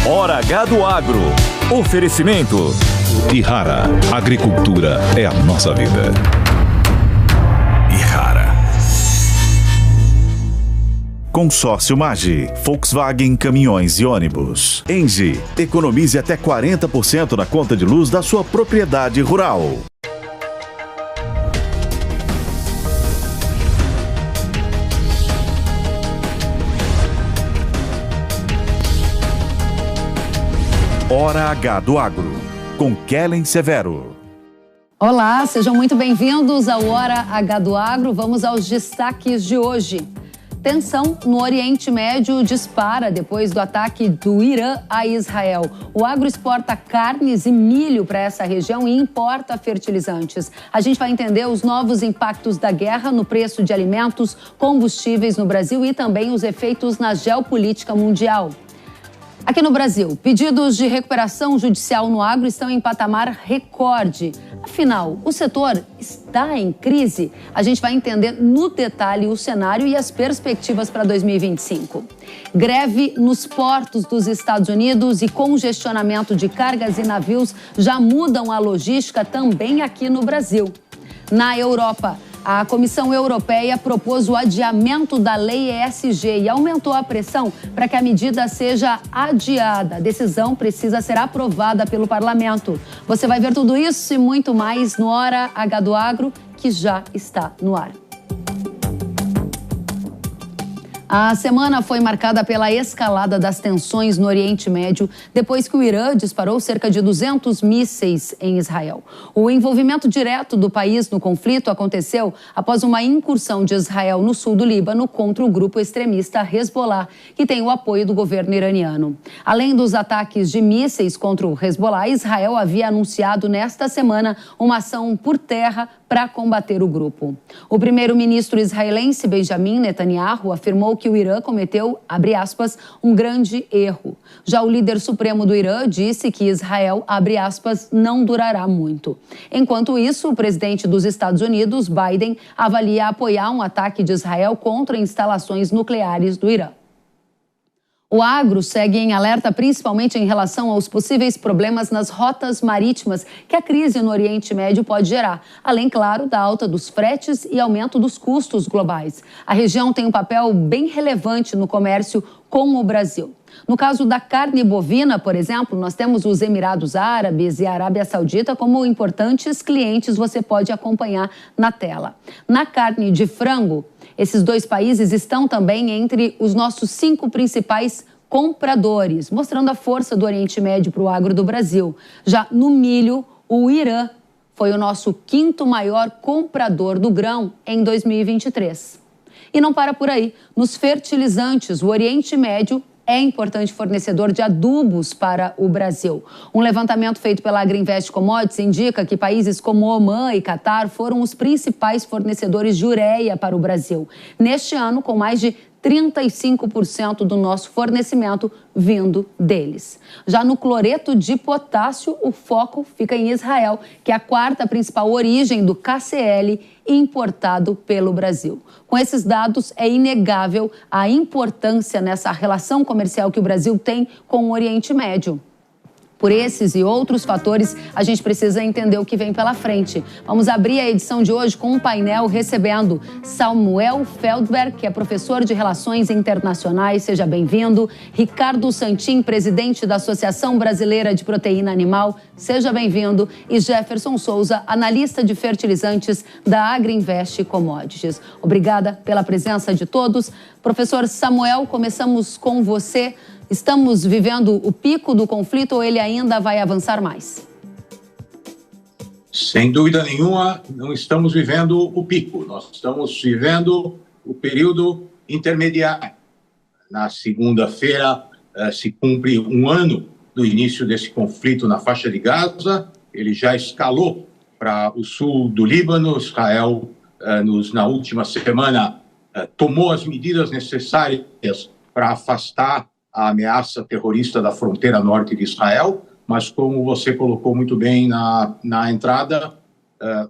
Hora H do Agro. Oferecimento. Ihara. Agricultura é a nossa vida. Ihara. Consórcio Magi, Volkswagen Caminhões e Ônibus. Engie, economize até 40% na conta de luz da sua propriedade rural. Hora H do Agro, com Kellen Severo. Olá, sejam muito bem-vindos ao Hora H do Agro. Vamos aos destaques de hoje. Tensão no Oriente Médio dispara depois do ataque do Irã a Israel. O agro exporta carnes e milho para essa região e importa fertilizantes. A gente vai entender os novos impactos da guerra no preço de alimentos, combustíveis no Brasil e também os efeitos na geopolítica mundial. Aqui no Brasil, pedidos de recuperação judicial no agro estão em patamar recorde. Afinal, o setor está em crise? A gente vai entender no detalhe o cenário e as perspectivas para 2025. Greve nos portos dos Estados Unidos e congestionamento de cargas e navios já mudam a logística também aqui no Brasil. Na Europa, a Comissão Europeia propôs o adiamento da lei ESG e aumentou a pressão para que a medida seja adiada. A decisão precisa ser aprovada pelo parlamento. Você vai ver tudo isso e muito mais no Hora H do Agro, que já está no ar. A semana foi marcada pela escalada das tensões no Oriente Médio, depois que o Irã disparou cerca de 200 mísseis em Israel. O envolvimento direto do país no conflito aconteceu após uma incursão de Israel no sul do Líbano contra o grupo extremista Hezbollah, que tem o apoio do governo iraniano. Além dos ataques de mísseis contra o Hezbollah, Israel havia anunciado nesta semana uma ação por terra para combater o grupo. O primeiro-ministro israelense Benjamin Netanyahu afirmou que o Irã cometeu, abre aspas, um grande erro. Já o líder supremo do Irã disse que Israel, abre aspas, não durará muito. Enquanto isso, o presidente dos Estados Unidos, Biden, avalia apoiar um ataque de Israel contra instalações nucleares do Irã. O agro segue em alerta principalmente em relação aos possíveis problemas nas rotas marítimas que a crise no Oriente Médio pode gerar, além, claro, da alta dos fretes e aumento dos custos globais. A região tem um papel bem relevante no comércio com o Brasil. No caso da carne bovina, por exemplo, nós temos os Emirados Árabes e a Arábia Saudita como importantes clientes, você pode acompanhar na tela. Na carne de frango, esses dois países estão também entre os nossos 5 principais compradores, mostrando a força do Oriente Médio para o agro do Brasil. Já no milho, o Irã foi o nosso 5º maior comprador do grão em 2023. E não para por aí. Nos fertilizantes, o Oriente Médio é importante fornecedor de adubos para o Brasil. Um levantamento feito pela Agrinvest Commodities indica que países como Omã e Catar foram os principais fornecedores de ureia para o Brasil. Neste ano, com mais de 35% do nosso fornecimento vindo deles. Já no cloreto de potássio, o foco fica em Israel, que é a 4ª principal origem do KCl importado pelo Brasil. Com esses dados, é inegável a importância nessa relação comercial que o Brasil tem com o Oriente Médio. Por esses e outros fatores, a gente precisa entender o que vem pela frente. Vamos abrir a edição de hoje com um painel recebendo Samuel Feldberg, que é professor de Relações Internacionais, seja bem-vindo. Ricardo Santin, presidente da Associação Brasileira de Proteína Animal, seja bem-vindo. E Jefferson Souza, analista de fertilizantes da Agrinvest Commodities. Obrigada pela presença de todos. Professor Samuel, começamos com você. Estamos vivendo o pico do conflito ou ele ainda vai avançar mais? Sem dúvida nenhuma, não estamos vivendo o pico. Nós estamos vivendo o período intermediário. Na segunda-feira se cumpre um ano do início desse conflito na faixa de Gaza. Ele já escalou para o sul do Líbano. Israel, na última semana, tomou as medidas necessárias para afastar a ameaça terrorista da fronteira norte de Israel, mas como você colocou muito bem na entrada,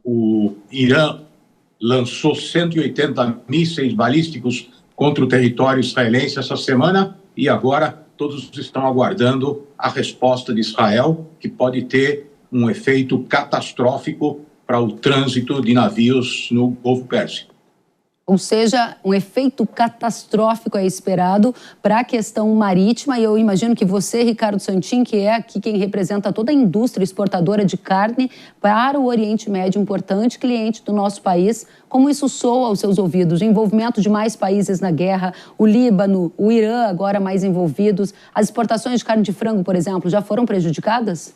o Irã lançou 180 mísseis balísticos contra o território israelense essa semana e agora todos estão aguardando a resposta de Israel, que pode ter um efeito catastrófico para o trânsito de navios no Golfo Pérsico. Ou seja, um efeito catastrófico é esperado para a questão marítima. E eu imagino que você, Ricardo Santin, que é aqui quem representa toda a indústria exportadora de carne para o Oriente Médio, importante cliente do nosso país, como isso soa aos seus ouvidos? O envolvimento de mais países na guerra, o Líbano, o Irã agora mais envolvidos. As exportações de carne de frango, por exemplo, já foram prejudicadas?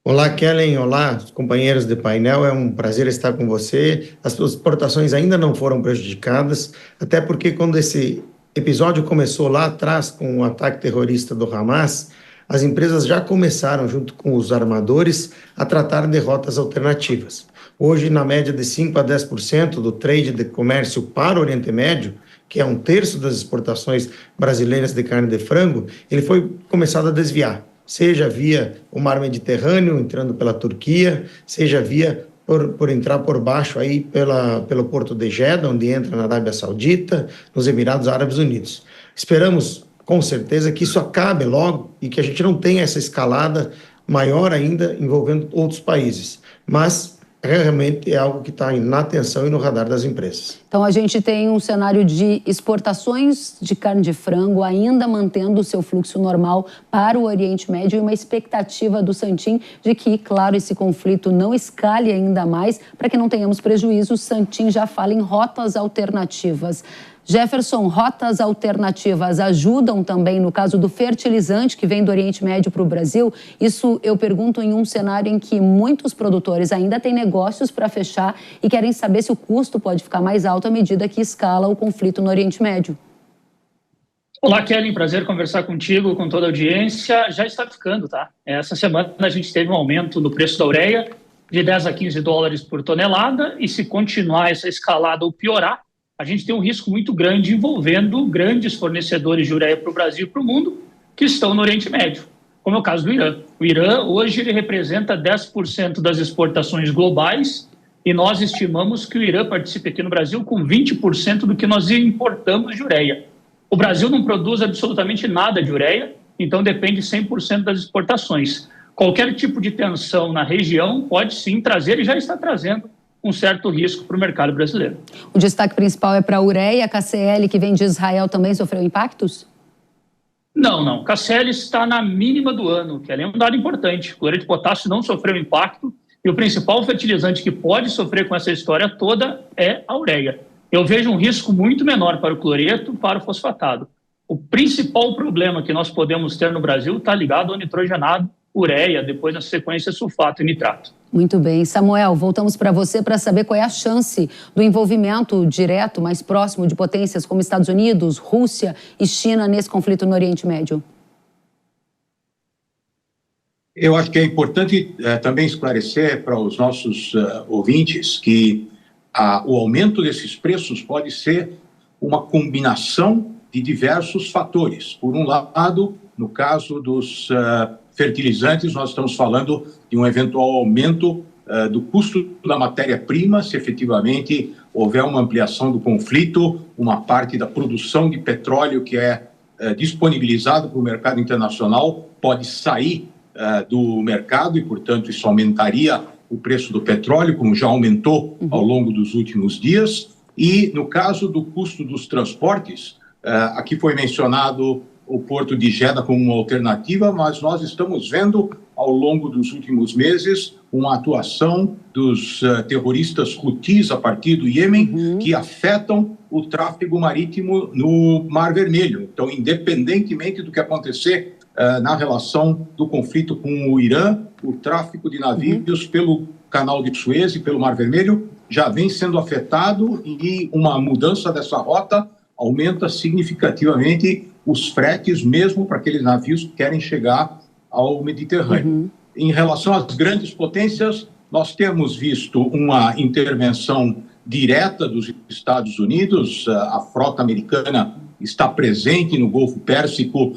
Olá, Kellen. Olá, companheiros de painel. É um prazer estar com você. As exportações ainda não foram prejudicadas, até porque quando esse episódio começou lá atrás com o ataque terrorista do Hamas, as empresas já começaram, junto com os armadores, a tratar de rotas alternativas. Hoje, na média de 5% a 10% do trade de comércio para o Oriente Médio, que é 1/3 das exportações brasileiras de carne de frango, ele foi começado a desviar. Seja via o mar Mediterrâneo, entrando pela Turquia, seja via por entrar por baixo aí pelo porto de Jeddah, onde entra na Arábia Saudita, nos Emirados Árabes Unidos. Esperamos, com certeza, que isso acabe logo e que a gente não tenha essa escalada maior ainda envolvendo outros países. Mas realmente é algo que está na atenção e no radar das empresas. Então a gente tem um cenário de exportações de carne de frango ainda mantendo o seu fluxo normal para o Oriente Médio e uma expectativa do Santin de que, claro, esse conflito não escale ainda mais para que não tenhamos prejuízo. O Santin já fala em rotas alternativas. Jefferson, rotas alternativas ajudam também no caso do fertilizante que vem do Oriente Médio para o Brasil? Isso eu pergunto em um cenário em que muitos produtores ainda têm negócios para fechar e querem saber se o custo pode ficar mais alto à medida que escala o conflito no Oriente Médio. Olá, Kellen, prazer conversar contigo, com toda a audiência. Já está ficando, tá? Essa semana a gente teve um aumento no preço da ureia de 10 a 15 dólares por tonelada e se continuar essa escalada ou piorar, a gente tem um risco muito grande envolvendo grandes fornecedores de ureia para o Brasil e para o mundo que estão no Oriente Médio, como é o caso do Irã. O Irã, hoje, ele representa 10% das exportações globais e nós estimamos que o Irã participe aqui no Brasil com 20% do que nós importamos de ureia. O Brasil não produz absolutamente nada de ureia, então depende 100% das exportações. Qualquer tipo de tensão na região pode sim trazer e já está trazendo um certo risco para o mercado brasileiro. O destaque principal é para a ureia. A KCl, que vem de Israel, também sofreu impactos? Não. KCl está na mínima do ano, que é um dado importante. O cloreto de potássio não sofreu impacto e o principal fertilizante que pode sofrer com essa história toda é a ureia. Eu vejo um risco muito menor para o cloreto, para o fosfatado. O principal problema que nós podemos ter no Brasil está ligado ao nitrogenado, ureia, depois na sequência sulfato e nitrato. Muito bem. Samuel, voltamos para você para saber qual é a chance do envolvimento direto, mais próximo de potências como Estados Unidos, Rússia e China nesse conflito no Oriente Médio. Eu acho que é importante também esclarecer para os nossos ouvintes que o aumento desses preços pode ser uma combinação de diversos fatores. Por um lado, no caso dos fertilizantes, nós estamos falando de um eventual aumento do custo da matéria-prima, se efetivamente houver uma ampliação do conflito, uma parte da produção de petróleo que é disponibilizado para o mercado internacional pode sair do mercado e, portanto, isso aumentaria o preço do petróleo, como já aumentou ao longo dos últimos dias. E, no caso do custo dos transportes, aqui foi mencionado o porto de Jeddah como uma alternativa, mas nós estamos vendo ao longo dos últimos meses uma atuação dos terroristas Houthis a partir do Iêmen que afetam o tráfego marítimo no Mar Vermelho. Então, independentemente do que acontecer na relação do conflito com o Irã, o tráfego de navios pelo Canal de Suez e pelo Mar Vermelho já vem sendo afetado e uma mudança dessa rota aumenta significativamente os fretes, mesmo para aqueles navios que querem chegar ao Mediterrâneo. Em relação às grandes potências, nós temos visto uma intervenção direta dos Estados Unidos. A frota americana está presente no Golfo Pérsico,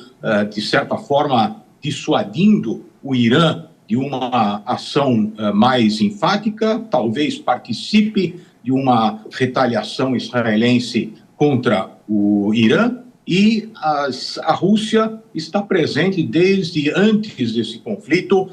de certa forma dissuadindo o Irã de uma ação mais enfática, talvez participe de uma retaliação israelense contra o Irã. E a Rússia está presente desde antes desse conflito,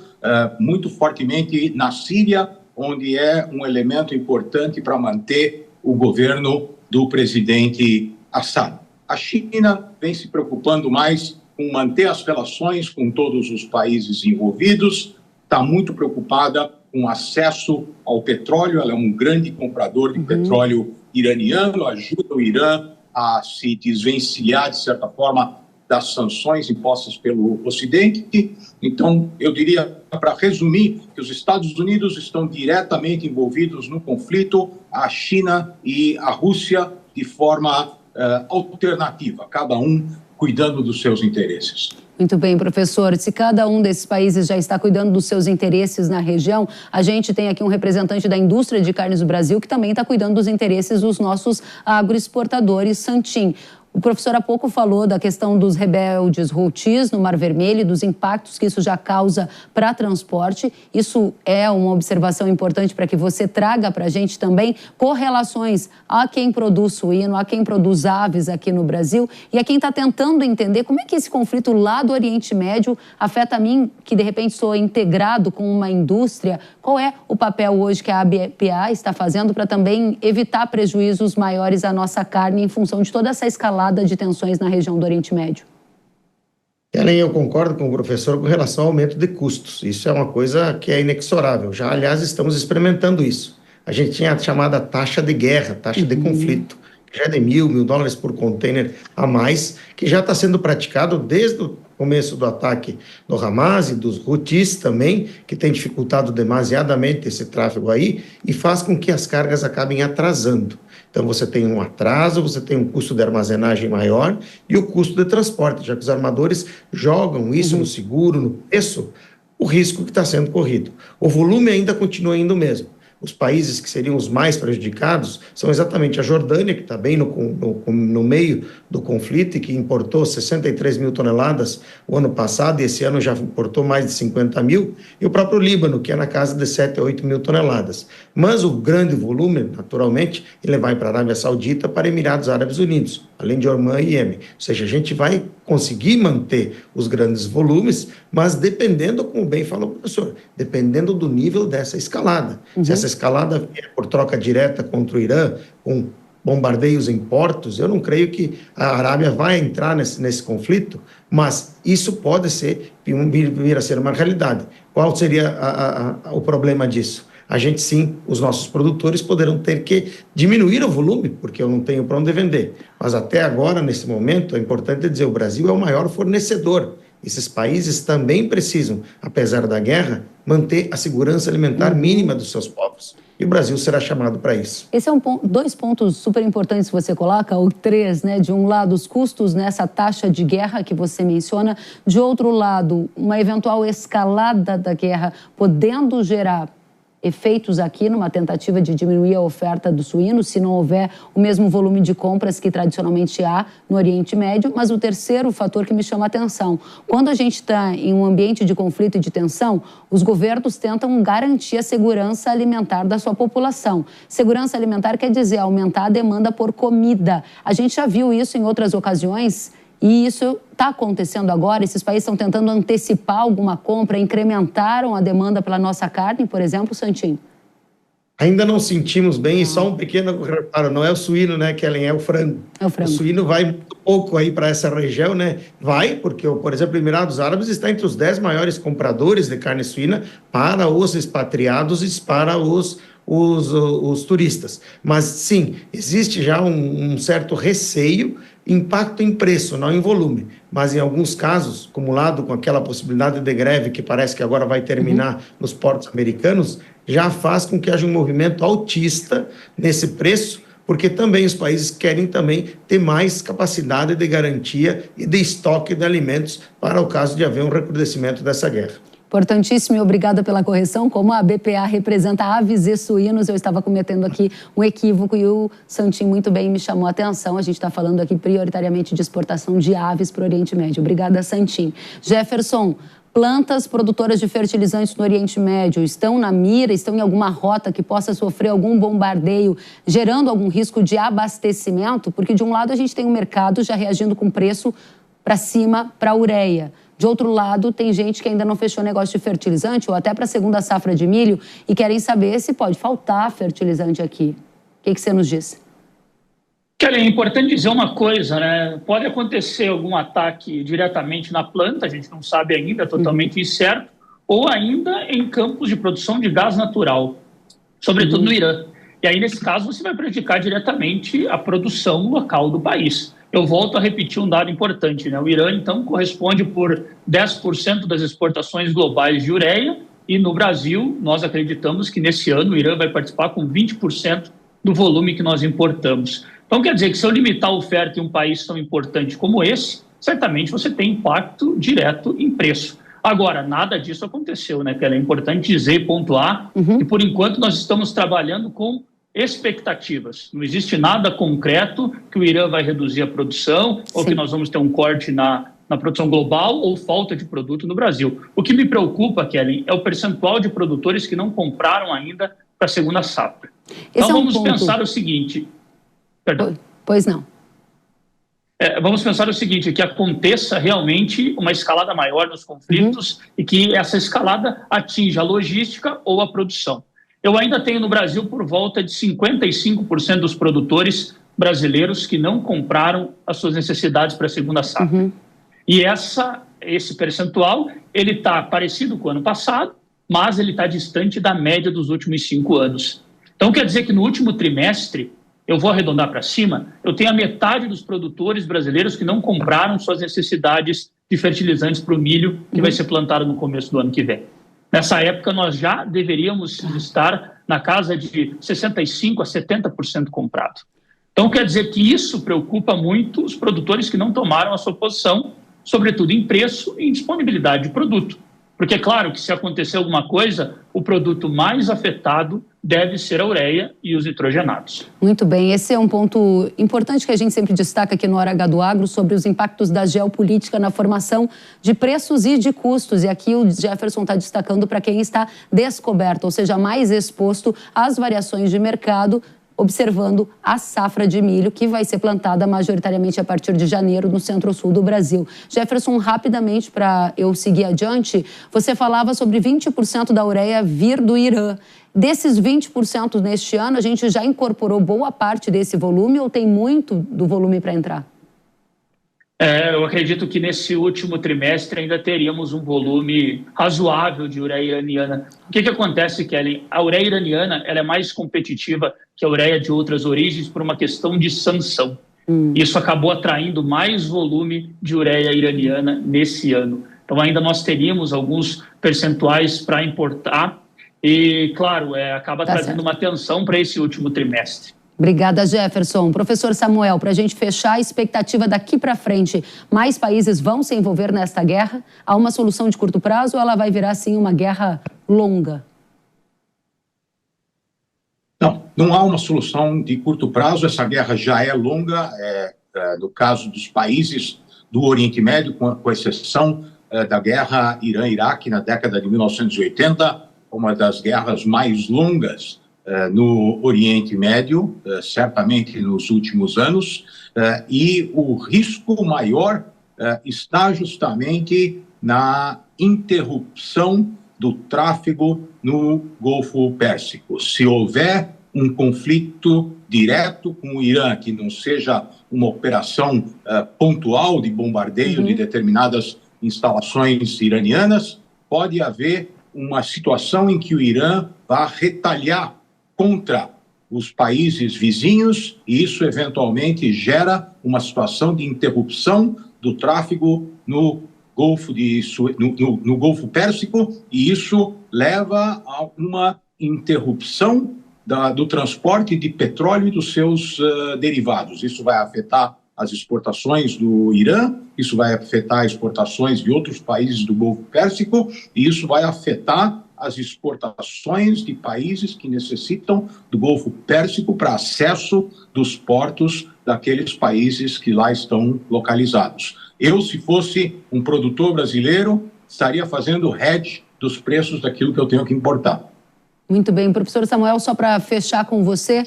muito fortemente na Síria, onde é um elemento importante para manter o governo do presidente Assad. A China vem se preocupando mais com manter as relações com todos os países envolvidos, está muito preocupada com acesso ao petróleo, ela é um grande comprador de petróleo iraniano, ajuda o Irã a se desvencilhar, de certa forma, das sanções impostas pelo Ocidente. Então, eu diria, para resumir, que os Estados Unidos estão diretamente envolvidos no conflito, a China e a Rússia de forma alternativa, cada um cuidando dos seus interesses. Muito bem, professor. Se cada um desses países já está cuidando dos seus interesses na região, a gente tem aqui um representante da indústria de carnes do Brasil que também está cuidando dos interesses dos nossos agroexportadores, Santin. O professor há pouco falou da questão dos rebeldes Houthis no Mar Vermelho e dos impactos que isso já causa para transporte. Isso é uma observação importante para que você traga para a gente também correlações a quem produz suíno, a quem produz aves aqui no Brasil e a quem está tentando entender como é que esse conflito lá do Oriente Médio afeta a mim, que de repente sou integrado com uma indústria. Qual é o papel hoje que a ABPA está fazendo para também evitar prejuízos maiores à nossa carne em função de toda essa escalada de tensões na região do Oriente Médio? Kellen, eu concordo com o professor com relação ao aumento de custos. Isso é uma coisa que é inexorável. Já, aliás, estamos experimentando isso. A gente tinha a chamada taxa de guerra, taxa de conflito, que já é de $1.000 por container a mais, que já está sendo praticado desde o começo do ataque do Hamas e dos Houthis também, que tem dificultado demasiadamente esse tráfego aí e faz com que as cargas acabem atrasando. Então, você tem um atraso, você tem um custo de armazenagem maior e o custo de transporte, já que os armadores jogam isso no seguro, no preço, o risco que está sendo corrido. O volume ainda continua indo mesmo. Os países que seriam os mais prejudicados são exatamente a Jordânia, que está bem no meio do conflito e que importou 63 mil toneladas o ano passado e esse ano já importou mais de 50 mil, e o próprio Líbano, que é na casa de 7 a 8 mil toneladas. Mas o grande volume, naturalmente, ele vai para a Arábia Saudita, para Emirados Árabes Unidos, além de Omã e Iêmen. Ou seja, a gente vai conseguir manter os grandes volumes, mas dependendo, como bem falou o professor, dependendo do nível dessa escalada. Se essa escalada vier por troca direta contra o Irã, com bombardeios em portos, eu não creio que a Arábia vai entrar nesse conflito, mas isso pode vir a ser uma realidade. Qual seria o problema disso? A gente sim, os nossos produtores poderão ter que diminuir o volume, porque eu não tenho para onde vender. Mas até agora, nesse momento, é importante dizer, o Brasil é o maior fornecedor. Esses países também precisam, apesar da guerra, manter a segurança alimentar mínima dos seus povos. E o Brasil será chamado para isso. Esse é dois pontos super importantes que você coloca, ou três, né? De um lado, os custos nessa taxa de guerra que você menciona. De outro lado, uma eventual escalada da guerra podendo gerar efeitos aqui numa tentativa de diminuir a oferta do suíno, se não houver o mesmo volume de compras que tradicionalmente há no Oriente Médio. Mas o terceiro fator que me chama a atenção, quando a gente está em um ambiente de conflito e de tensão, os governos tentam garantir a segurança alimentar da sua população. Segurança alimentar quer dizer aumentar a demanda por comida. A gente já viu isso em outras ocasiões. E isso está acontecendo agora? Esses países estão tentando antecipar alguma compra, incrementaram a demanda pela nossa carne, por exemplo, Santin? Ainda não sentimos bem, e só um pequeno reparo, não é o suíno, né, Kellen, é o frango. É o frango. O suíno vai muito pouco aí para essa região, né? Vai, porque, por exemplo, Emirados Árabes está entre os 10 maiores compradores de carne suína para os expatriados e para os turistas. Mas, sim, existe já um certo receio, impacto em preço, não em volume, mas em alguns casos, acumulado com aquela possibilidade de greve que parece que agora vai terminar nos portos americanos, já faz com que haja um movimento altista nesse preço, porque também os países querem também ter mais capacidade de garantia e de estoque de alimentos para o caso de haver um recrudescimento dessa guerra. Importantíssimo e obrigada pela correção. Como a BPA representa aves e suínos, eu estava cometendo aqui um equívoco e o Santin muito bem me chamou a atenção. A gente está falando aqui prioritariamente de exportação de aves para o Oriente Médio. Obrigada, Santin. Jefferson, Plantas produtoras de fertilizantes no Oriente Médio estão na mira, estão em alguma rota que possa sofrer algum bombardeio, gerando algum risco de abastecimento? Porque de um lado a gente tem o mercado já reagindo com preço para cima para a ureia. De outro lado, tem gente que ainda não fechou negócio de fertilizante ou até para a segunda safra de milho e querem saber se pode faltar fertilizante aqui. O que você nos diz? Kelly, é importante dizer uma coisa, né? Pode acontecer algum ataque diretamente na planta, a gente não sabe ainda, é totalmente incerto, ou ainda em campos de produção de gás natural, sobretudo no Irã. E aí, nesse caso, você vai prejudicar diretamente a produção local do país. Eu volto a repetir um dado importante, né? O Irã, então, corresponde por 10% das exportações globais de ureia e no Brasil, nós acreditamos que nesse ano o Irã vai participar com 20% do volume que nós importamos. Então, quer dizer que se eu limitar a oferta em um país tão importante como esse, certamente você tem impacto direto em preço. Agora, nada disso aconteceu, né, Kelly? É importante dizer e pontuar que, por enquanto, nós estamos trabalhando com expectativas. Não existe nada concreto que o Irã vai reduzir a produção ou que nós vamos ter um corte na produção global ou falta de produto no Brasil. O que me preocupa, Kelly, é o percentual de produtores que não compraram ainda para a segunda safra. Então, vamos pensar o seguinte... Perdão. Pois não. Vamos pensar o seguinte, que aconteça realmente uma escalada maior nos conflitos e que essa escalada atinja a logística ou a produção. Eu ainda tenho no Brasil por volta de 55% dos produtores brasileiros que não compraram as suas necessidades para a segunda safra. E esse percentual, ele está parecido com o ano passado, mas ele está distante da média dos últimos 5 anos. Então, quer dizer que no último trimestre, eu vou arredondar para cima, eu tenho a metade dos produtores brasileiros que não compraram suas necessidades de fertilizantes para o milho que vai ser plantado no começo do ano que vem. Nessa época, nós já deveríamos estar na casa de 65% a 70% comprado. Então, quer dizer que isso preocupa muito os produtores que não tomaram a sua posição, sobretudo em preço e em disponibilidade de produto. Porque é claro que se acontecer alguma coisa, o produto mais afetado deve ser a ureia e os nitrogenados. Muito bem, esse é um ponto importante que a gente sempre destaca aqui no Hora H do Agro sobre os impactos da geopolítica na formação de preços e de custos. E aqui o Jefferson está destacando para quem está descoberto, ou seja, mais exposto às variações de mercado, observando a safra de milho que vai ser plantada majoritariamente a partir de janeiro no centro-sul do Brasil. Jefferson, rapidamente, para eu seguir adiante, você falava sobre 20% da ureia vir do Irã. Desses 20% neste ano, a gente já incorporou boa parte desse volume ou tem muito do volume para entrar? Eu acredito que nesse último trimestre ainda teríamos um volume razoável de ureia iraniana. O que acontece, Kelly? A ureia iraniana ela é mais competitiva que a ureia de outras origens por uma questão de sanção. Isso acabou atraindo mais volume de ureia iraniana nesse ano. Então ainda nós teríamos alguns percentuais para importar e, claro, acaba trazendo uma tensão para esse último trimestre. Obrigada, Jefferson. Professor Samuel, para a gente fechar a expectativa daqui para frente, mais países vão se envolver nesta guerra? Há uma solução de curto prazo ou ela vai virar, sim, uma guerra longa? Não há uma solução de curto prazo. Essa guerra já é longa, no caso dos países do Oriente Médio, com exceção da guerra Irã-Iraque na década de 1980, uma das guerras mais longas no Oriente Médio, certamente nos últimos anos, e o risco maior está justamente na interrupção do tráfego no Golfo Pérsico. Se houver um conflito direto com o Irã, que não seja uma operação pontual de bombardeio de determinadas instalações iranianas, pode haver uma situação em que o Irã vá retalhar contra os países vizinhos e isso eventualmente gera uma situação de interrupção do tráfego no Golfo Pérsico e isso leva a uma interrupção do transporte de petróleo e dos seus derivados. Isso vai afetar as exportações do Irã, isso vai afetar exportações de outros países do Golfo Pérsico e isso vai afetar as exportações de países que necessitam do Golfo Pérsico para acesso dos portos daqueles países que lá estão localizados. Eu, se fosse um produtor brasileiro, estaria fazendo hedge dos preços daquilo que eu tenho que importar. Muito bem. Professor Samuel, só para fechar com você,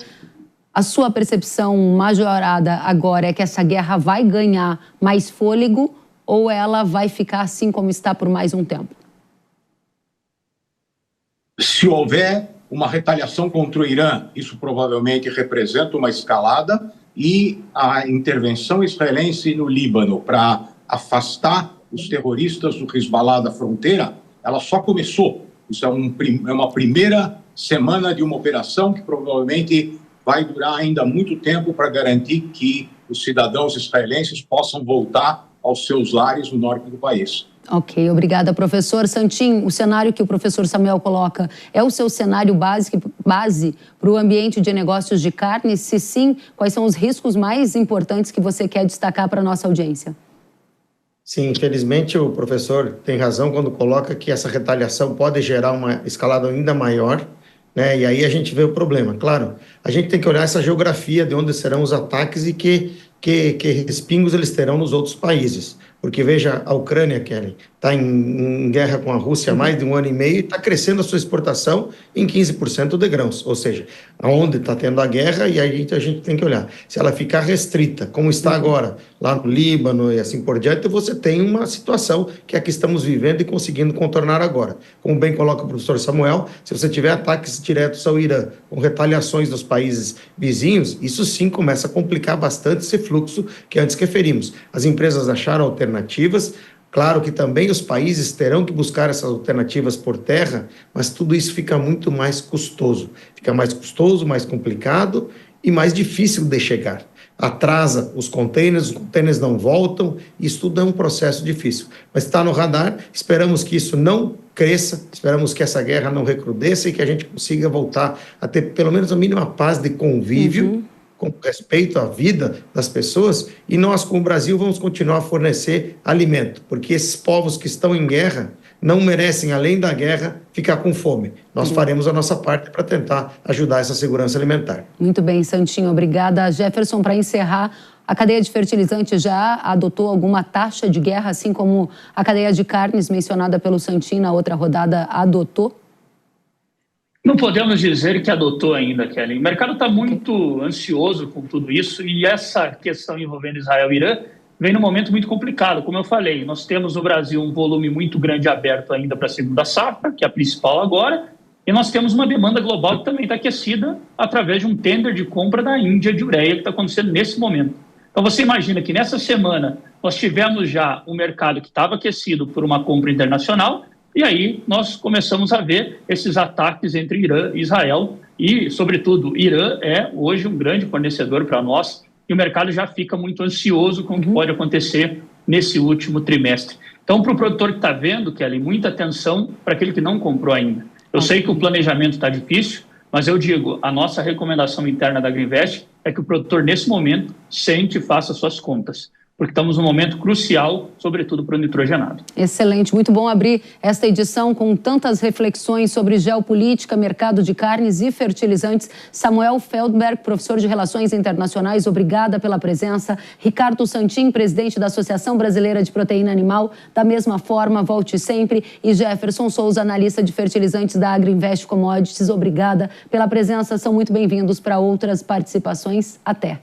a sua percepção majorada agora é que essa guerra vai ganhar mais fôlego ou ela vai ficar assim como está por mais um tempo? Se houver uma retaliação contra o Irã, isso provavelmente representa uma escalada, e a intervenção israelense no Líbano para afastar os terroristas do Hezbollah da fronteira, ela só começou. Isso é uma primeira semana de uma operação que provavelmente vai durar ainda muito tempo para garantir que os cidadãos israelenses possam voltar aos seus lares no norte do país. Ok, obrigada, professor. Santin, o cenário que o professor Samuel coloca é o seu cenário base para o ambiente de negócios de carne? Se sim, quais são os riscos mais importantes que você quer destacar para a nossa audiência? Sim, infelizmente o professor tem razão quando coloca que essa retaliação pode gerar uma escalada ainda maior, né? E aí a gente vê o problema. Claro, a gente tem que olhar essa geografia de onde serão os ataques e que respingos eles terão nos outros países. Porque, veja, a Ucrânia, Kelly, está em guerra com a Rússia há mais de 1 ano e meio e está crescendo a sua exportação em 15% de grãos. Ou seja, aonde está tendo a guerra, e aí a gente tem que olhar. Se ela ficar restrita, como está agora, lá no Líbano e assim por diante, você tem uma situação que é a que estamos vivendo e conseguindo contornar agora. Como bem coloca o professor Samuel, se você tiver ataques diretos ao Irã, com retaliações dos países vizinhos, isso sim começa a complicar bastante esse fluxo que antes referimos. As empresas acharam alternativas. Claro que também os países terão que buscar essas alternativas por terra, mas tudo isso fica muito mais custoso. Fica mais custoso, mais complicado e mais difícil de chegar. Atrasa os containers não voltam, isso tudo é um processo difícil. Mas está no radar, esperamos que isso não cresça, esperamos que essa guerra não recrudesça e que a gente consiga voltar a ter pelo menos a mínima paz de convívio, com respeito à vida das pessoas, e nós, como Brasil, vamos continuar a fornecer alimento, porque esses povos que estão em guerra não merecem, além da guerra, ficar com fome. Nós faremos a nossa parte para tentar ajudar essa segurança alimentar. Muito bem, Santinho, obrigada. Jefferson, para encerrar, a cadeia de fertilizantes já adotou alguma taxa de guerra, assim como a cadeia de carnes mencionada pelo Santinho na outra rodada adotou? Não podemos dizer que adotou ainda, Kelly. O mercado está muito ansioso com tudo isso, e essa questão envolvendo Israel e Irã vem num momento muito complicado. Como eu falei, nós temos no Brasil um volume muito grande aberto ainda para a segunda safra, que é a principal agora, e nós temos uma demanda global que também está aquecida através de um tender de compra da Índia de ureia que está acontecendo nesse momento. Então você imagina que nessa semana nós tivemos já um mercado que estava aquecido por uma compra internacional, e aí nós começamos a ver esses ataques entre Irã e Israel e, sobretudo, Irã é hoje um grande fornecedor para nós e o mercado já fica muito ansioso com o que pode acontecer nesse último trimestre. Então, para o produtor que está vendo, Kelly, muita atenção para aquele que não comprou ainda. Eu sei que o planejamento está difícil, mas eu digo, a nossa recomendação interna da Agriinvest é que o produtor, nesse momento, sente e faça suas contas, porque estamos num momento crucial, sobretudo para o nitrogenado. Excelente, muito bom abrir esta edição com tantas reflexões sobre geopolítica, mercado de carnes e fertilizantes. Samuel Feldberg, professor de Relações Internacionais, obrigada pela presença. Ricardo Santin, presidente da Associação Brasileira de Proteína Animal, da mesma forma, volte sempre. E Jefferson Souza, analista de fertilizantes da Agriinvest Commodities, obrigada pela presença. São muito bem-vindos para outras participações. Até.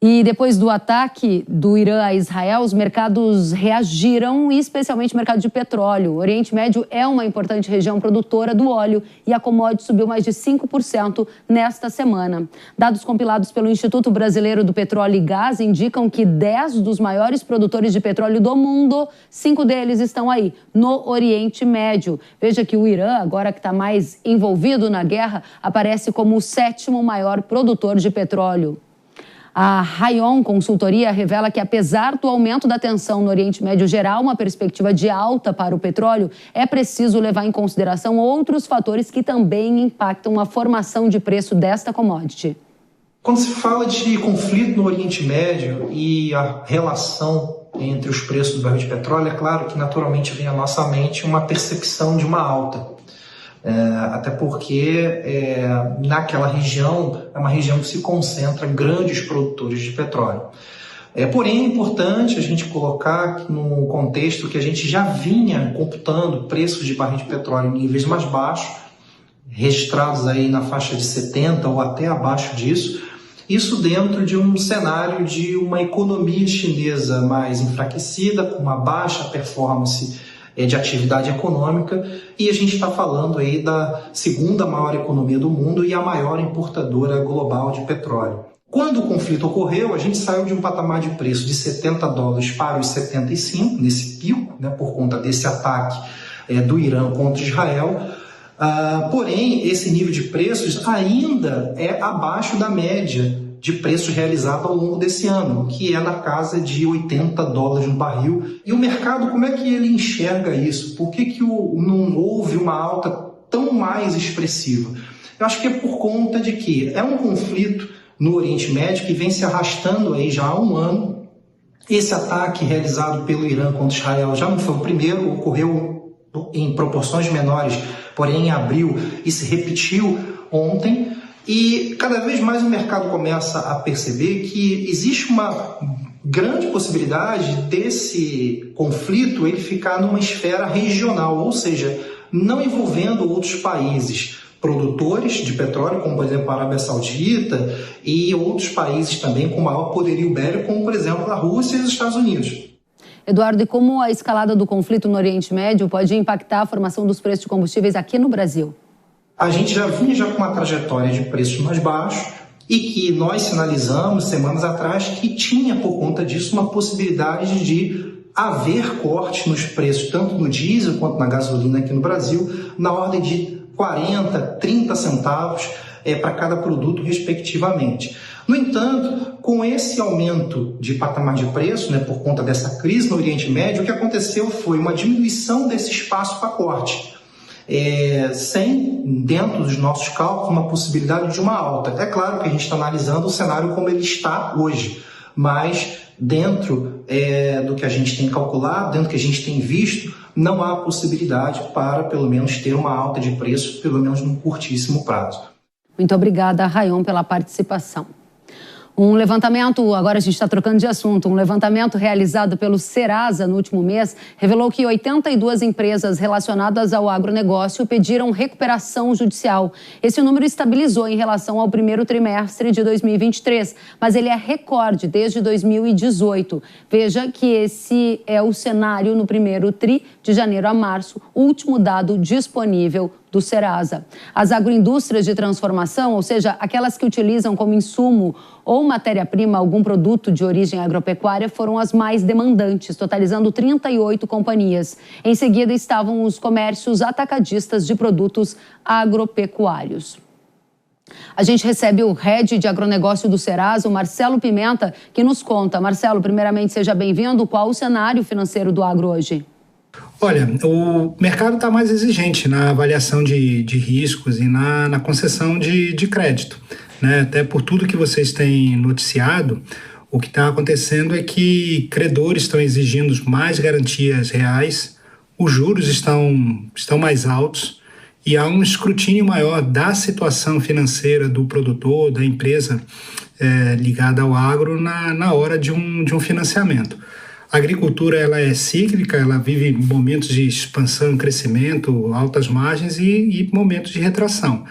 E depois do ataque do Irã a Israel, os mercados reagiram, especialmente o mercado de petróleo. O Oriente Médio é uma importante região produtora do óleo e a commodity subiu mais de 5% nesta semana. Dados compilados pelo Instituto Brasileiro do Petróleo e Gás indicam que 10 dos maiores produtores de petróleo do mundo, 5 deles estão aí, no Oriente Médio. Veja que o Irã, agora que está mais envolvido na guerra, aparece como o 7º maior produtor de petróleo. A Rayon Consultoria revela que, apesar do aumento da tensão no Oriente Médio gerar uma perspectiva de alta para o petróleo, é preciso levar em consideração outros fatores que também impactam a formação de preço desta commodity. Quando se fala de conflito no Oriente Médio e a relação entre os preços do barril de petróleo, é claro que naturalmente vem à nossa mente uma percepção de uma alta. Até porque naquela região é uma região que se concentra grandes produtores de petróleo. Porém, é importante a gente colocar no contexto que a gente já vinha computando preços de barril de petróleo em níveis mais baixos, registrados aí na faixa de 70 ou até abaixo disso, isso dentro de um cenário de uma economia chinesa mais enfraquecida, com uma baixa performance de atividade econômica, e a gente está falando aí da segunda maior economia do mundo e a maior importadora global de petróleo. Quando o conflito ocorreu, a gente saiu de um patamar de preço de $70 para os 75, nesse pico, né, por conta desse ataque do Irã contra Israel. Porém, esse nível de preços ainda é abaixo da média de preços realizados ao longo desse ano, que é na casa de $80 no barril. E o mercado, como é que ele enxerga isso? Por que não houve uma alta tão mais expressiva? Eu acho que é por conta de que é um conflito no Oriente Médio que vem se arrastando aí já há um ano. Esse ataque realizado pelo Irã contra Israel já não foi o primeiro, ocorreu em proporções menores, porém em abril, e se repetiu ontem. E cada vez mais o mercado começa a perceber que existe uma grande possibilidade desse conflito ele ficar numa esfera regional, ou seja, não envolvendo outros países produtores de petróleo, como por exemplo a Arábia Saudita, e outros países também com maior poderio bélico, como por exemplo a Rússia e os Estados Unidos. Eduardo, e como a escalada do conflito no Oriente Médio pode impactar a formação dos preços de combustíveis aqui no Brasil? A gente já vinha com uma trajetória de preços mais baixos e que nós sinalizamos semanas atrás que tinha, por conta disso, uma possibilidade de haver corte nos preços, tanto no diesel quanto na gasolina aqui no Brasil, na ordem de 40, 30 centavos para cada produto, respectivamente. No entanto, com esse aumento de patamar de preço, por conta dessa crise no Oriente Médio, o que aconteceu foi uma diminuição desse espaço para corte. Sem, dentro dos nossos cálculos, uma possibilidade de uma alta. É claro que a gente está analisando o cenário como ele está hoje, mas dentro do que a gente tem calculado, dentro do que a gente tem visto, não há possibilidade para, pelo menos, ter uma alta de preço, pelo menos num curtíssimo prazo. Muito obrigada, Rayon, pela participação. Um levantamento, agora a gente está trocando de assunto, um levantamento realizado pelo Serasa no último mês revelou que 82 empresas relacionadas ao agronegócio pediram recuperação judicial. Esse número estabilizou em relação ao primeiro trimestre de 2023, mas ele é recorde desde 2018. Veja que esse é o cenário no primeiro tri, de janeiro a março, último dado disponível do Serasa. As agroindústrias de transformação, ou seja, aquelas que utilizam como insumo ou matéria-prima algum produto de origem agropecuária, foram as mais demandantes, totalizando 38 companhias. Em seguida estavam os comércios atacadistas de produtos agropecuários. A gente recebe o head de agronegócio do Serasa, o Marcelo Pimenta, que nos conta. Marcelo, primeiramente, seja bem-vindo. Qual o cenário financeiro do agro hoje? Olha, o mercado está mais exigente na avaliação de riscos e na concessão de crédito, né? Até por tudo que vocês têm noticiado, o que está acontecendo é que credores estão exigindo mais garantias reais, os juros estão mais altos e há um escrutínio maior da situação financeira do produtor, da empresa ligada ao agro na hora de um financiamento. A agricultura ela é cíclica, ela vive momentos de expansão, crescimento, altas margens e momentos de retração,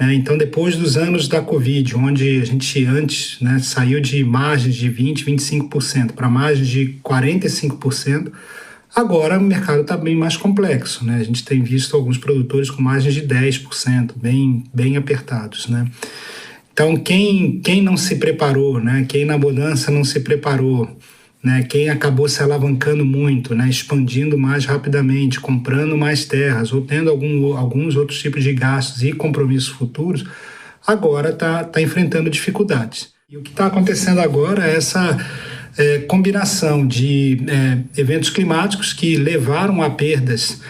né? Então, depois dos anos da Covid, onde a gente antes saiu de margens de 20%, 25% para margens de 45%, agora o mercado está bem mais complexo, né? A gente tem visto alguns produtores com margens de 10%, bem apertados, né? Então, quem não se preparou, né? Quem na bonança não se preparou, né, quem acabou se alavancando muito, né, expandindo mais rapidamente, comprando mais terras ou tendo alguns outros tipos de gastos e compromissos futuros, agora está enfrentando dificuldades. E o que está acontecendo agora é essa combinação de eventos climáticos que levaram a perdas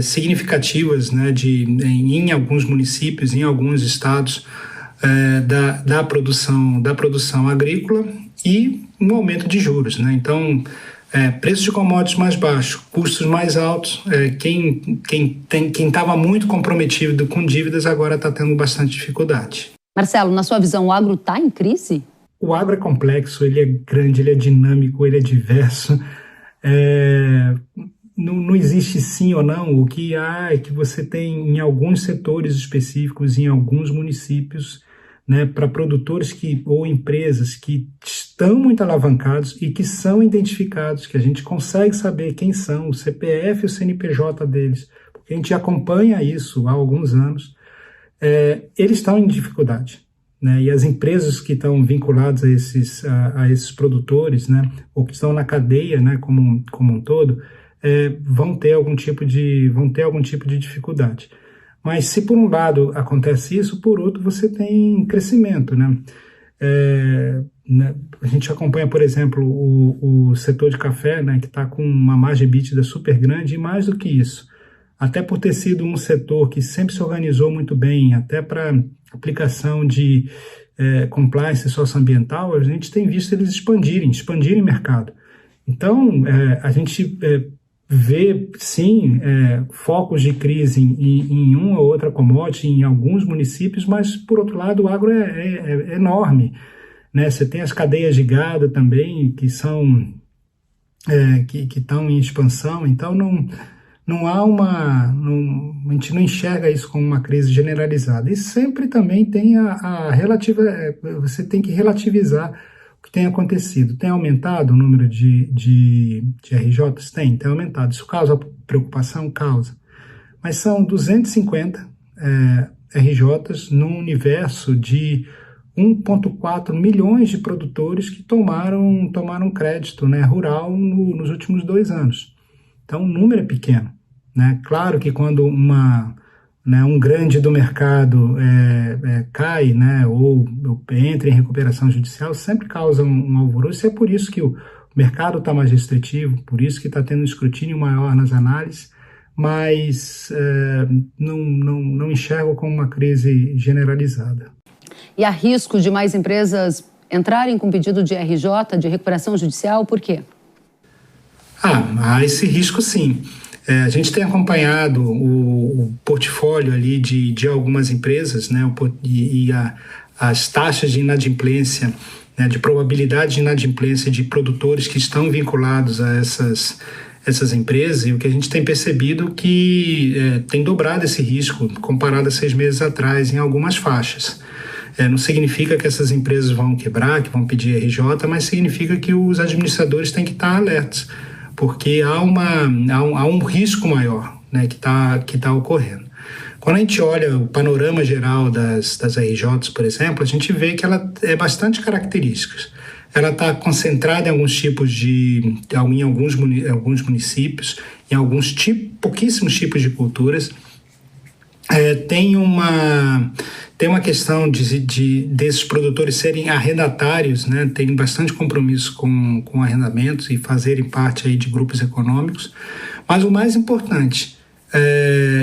significativas, né, em alguns municípios, em alguns estados, da produção agrícola e um aumento de juros, né? Então, preços de commodities mais baixos, custos mais altos, quem estava muito comprometido com dívidas agora está tendo bastante dificuldade. Marcelo, na sua visão, o agro está em crise? o agro é complexo, ele é grande, ele é dinâmico, ele é diverso. Não existe sim ou não. O que há é que você tem em alguns setores específicos, em alguns municípios, né, para produtores ou empresas que estão muito alavancados e que são identificados, que a gente consegue saber quem são, o CPF e o CNPJ deles, porque a gente acompanha isso há alguns anos, eles estão em dificuldade, né, e as empresas que estão vinculadas a esses produtores, né, ou que estão na cadeia, né, como um todo, vão ter algum tipo de dificuldade. Mas se por um lado acontece isso, por outro você tem crescimento, né? A gente acompanha, por exemplo, o setor de café, né, que está com uma margem EBITDA super grande, e mais do que isso, até por ter sido um setor que sempre se organizou muito bem, até para aplicação de compliance socioambiental, a gente tem visto eles expandirem mercado. Então, a gente vê, sim, focos de crise em uma ou outra commodity, em alguns municípios, mas, por outro lado, o agro é enorme, né? Você tem as cadeias de gado também, que são que estão em expansão, então não há a gente não enxerga isso como uma crise generalizada. E sempre também tem a relativa, você tem que relativizar o que tem acontecido. Tem aumentado o número de RJs? Tem aumentado. Isso causa preocupação? Causa. Mas são 250 RJs num universo de 1,4 milhões de produtores que tomaram crédito, né, rural nos últimos 2 anos. Então o número é pequeno, né? Claro que quando um grande do mercado cai, né, ou entra em recuperação judicial, sempre causa um alvoroço, e é por isso que o mercado está mais restritivo, por isso que está tendo um escrutínio maior nas análises, mas não enxergo como uma crise generalizada. E há risco de mais empresas entrarem com pedido de RJ, de recuperação judicial, por quê? Há esse risco sim. A gente tem acompanhado o portfólio ali de algumas empresas, né, as taxas de inadimplência, né, de probabilidade de inadimplência de produtores que estão vinculados a essas empresas, e o que a gente tem percebido que tem dobrado esse risco comparado a 6 meses atrás em algumas faixas. Não significa que essas empresas vão quebrar, que vão pedir RJ, mas significa que os administradores têm que estar alertas, porque há um risco maior, né, que tá ocorrendo. Quando a gente olha o panorama geral das RJs, por exemplo, a gente vê que ela é bastante característica. Ela está concentrada em alguns tipos em alguns municípios, em pouquíssimos tipos de culturas. Tem uma questão desses produtores serem arrendatários, né, terem bastante compromisso com arrendamentos e fazerem parte aí de grupos econômicos. Mas o mais importante,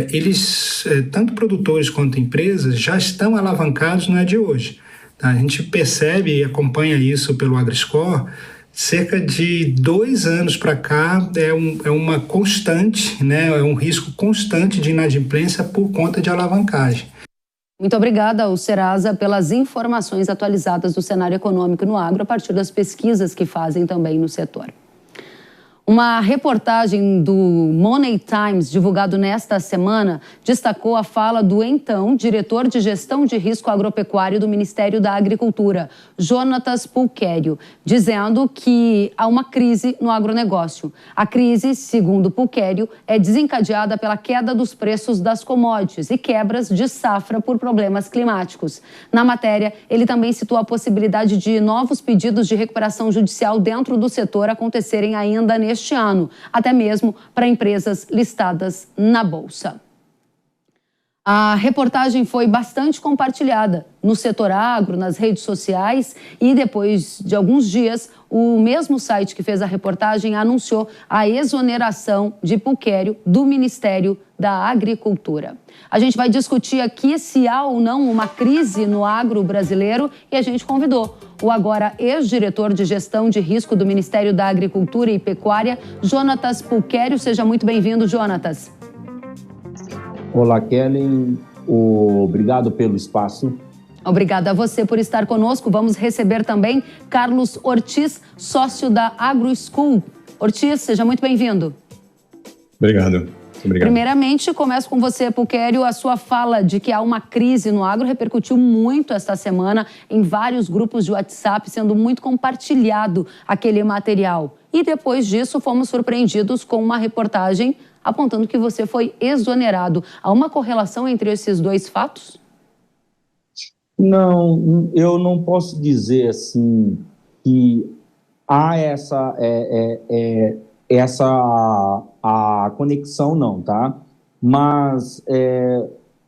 eles, tanto produtores quanto empresas, já estão alavancados, não é de hoje. Tá? A gente percebe e acompanha isso pelo AgriScore. Cerca de 2 anos para cá é uma constante, né, é um risco constante de inadimplência por conta de alavancagem. Muito obrigada ao Serasa pelas informações atualizadas do cenário econômico no agro a partir das pesquisas que fazem também no setor. Uma reportagem do Money Times, divulgado nesta semana, destacou a fala do então diretor de gestão de risco agropecuário do Ministério da Agricultura, Jonatas Pulquério, dizendo que há uma crise no agronegócio. A crise, segundo Pulquério, é desencadeada pela queda dos preços das commodities e quebras de safra por problemas climáticos. Na matéria, ele também citou a possibilidade de novos pedidos de recuperação judicial dentro do setor acontecerem ainda neste ano, até mesmo para empresas listadas na Bolsa. A reportagem foi bastante compartilhada no setor agro, nas redes sociais, e depois de alguns dias, o mesmo site que fez a reportagem anunciou a exoneração de Pulquério do Ministério da Agricultura. A gente vai discutir aqui se há ou não uma crise no agro brasileiro, e a gente convidou o agora ex-diretor de gestão de risco do Ministério da Agricultura e Pecuária, Jonatas Pulquério. Seja muito bem-vindo, Jonatas. Olá, Kellen. Obrigado pelo espaço. Obrigada a você por estar conosco. Vamos receber também Carlos Ortiz, sócio da AgroSchool. Ortiz, seja muito bem-vindo. Obrigado. Primeiramente, começo com você, Pulquério. A sua fala de que há uma crise no agro repercutiu muito esta semana em vários grupos de WhatsApp, sendo muito compartilhado aquele material. E depois disso, fomos surpreendidos com uma reportagem apontando que você foi exonerado. Há uma correlação entre esses dois fatos? Não, eu não posso dizer assim que há essa conexão, não, tá? Mas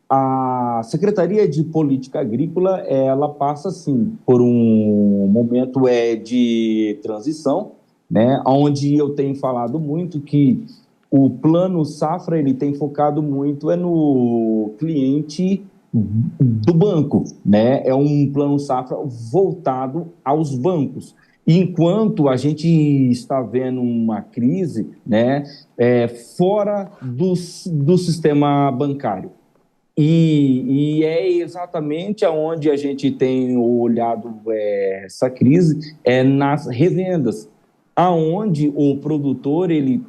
a Secretaria de Política Agrícola, ela passa, sim, por um momento de transição, né? Onde eu tenho falado muito que o Plano Safra, ele tem focado muito no cliente do banco, né? É um Plano Safra voltado aos bancos. Enquanto a gente está vendo uma crise, né, fora do sistema bancário. E é exatamente aonde a gente tem olhado essa crise, nas revendas, aonde o produtor, ele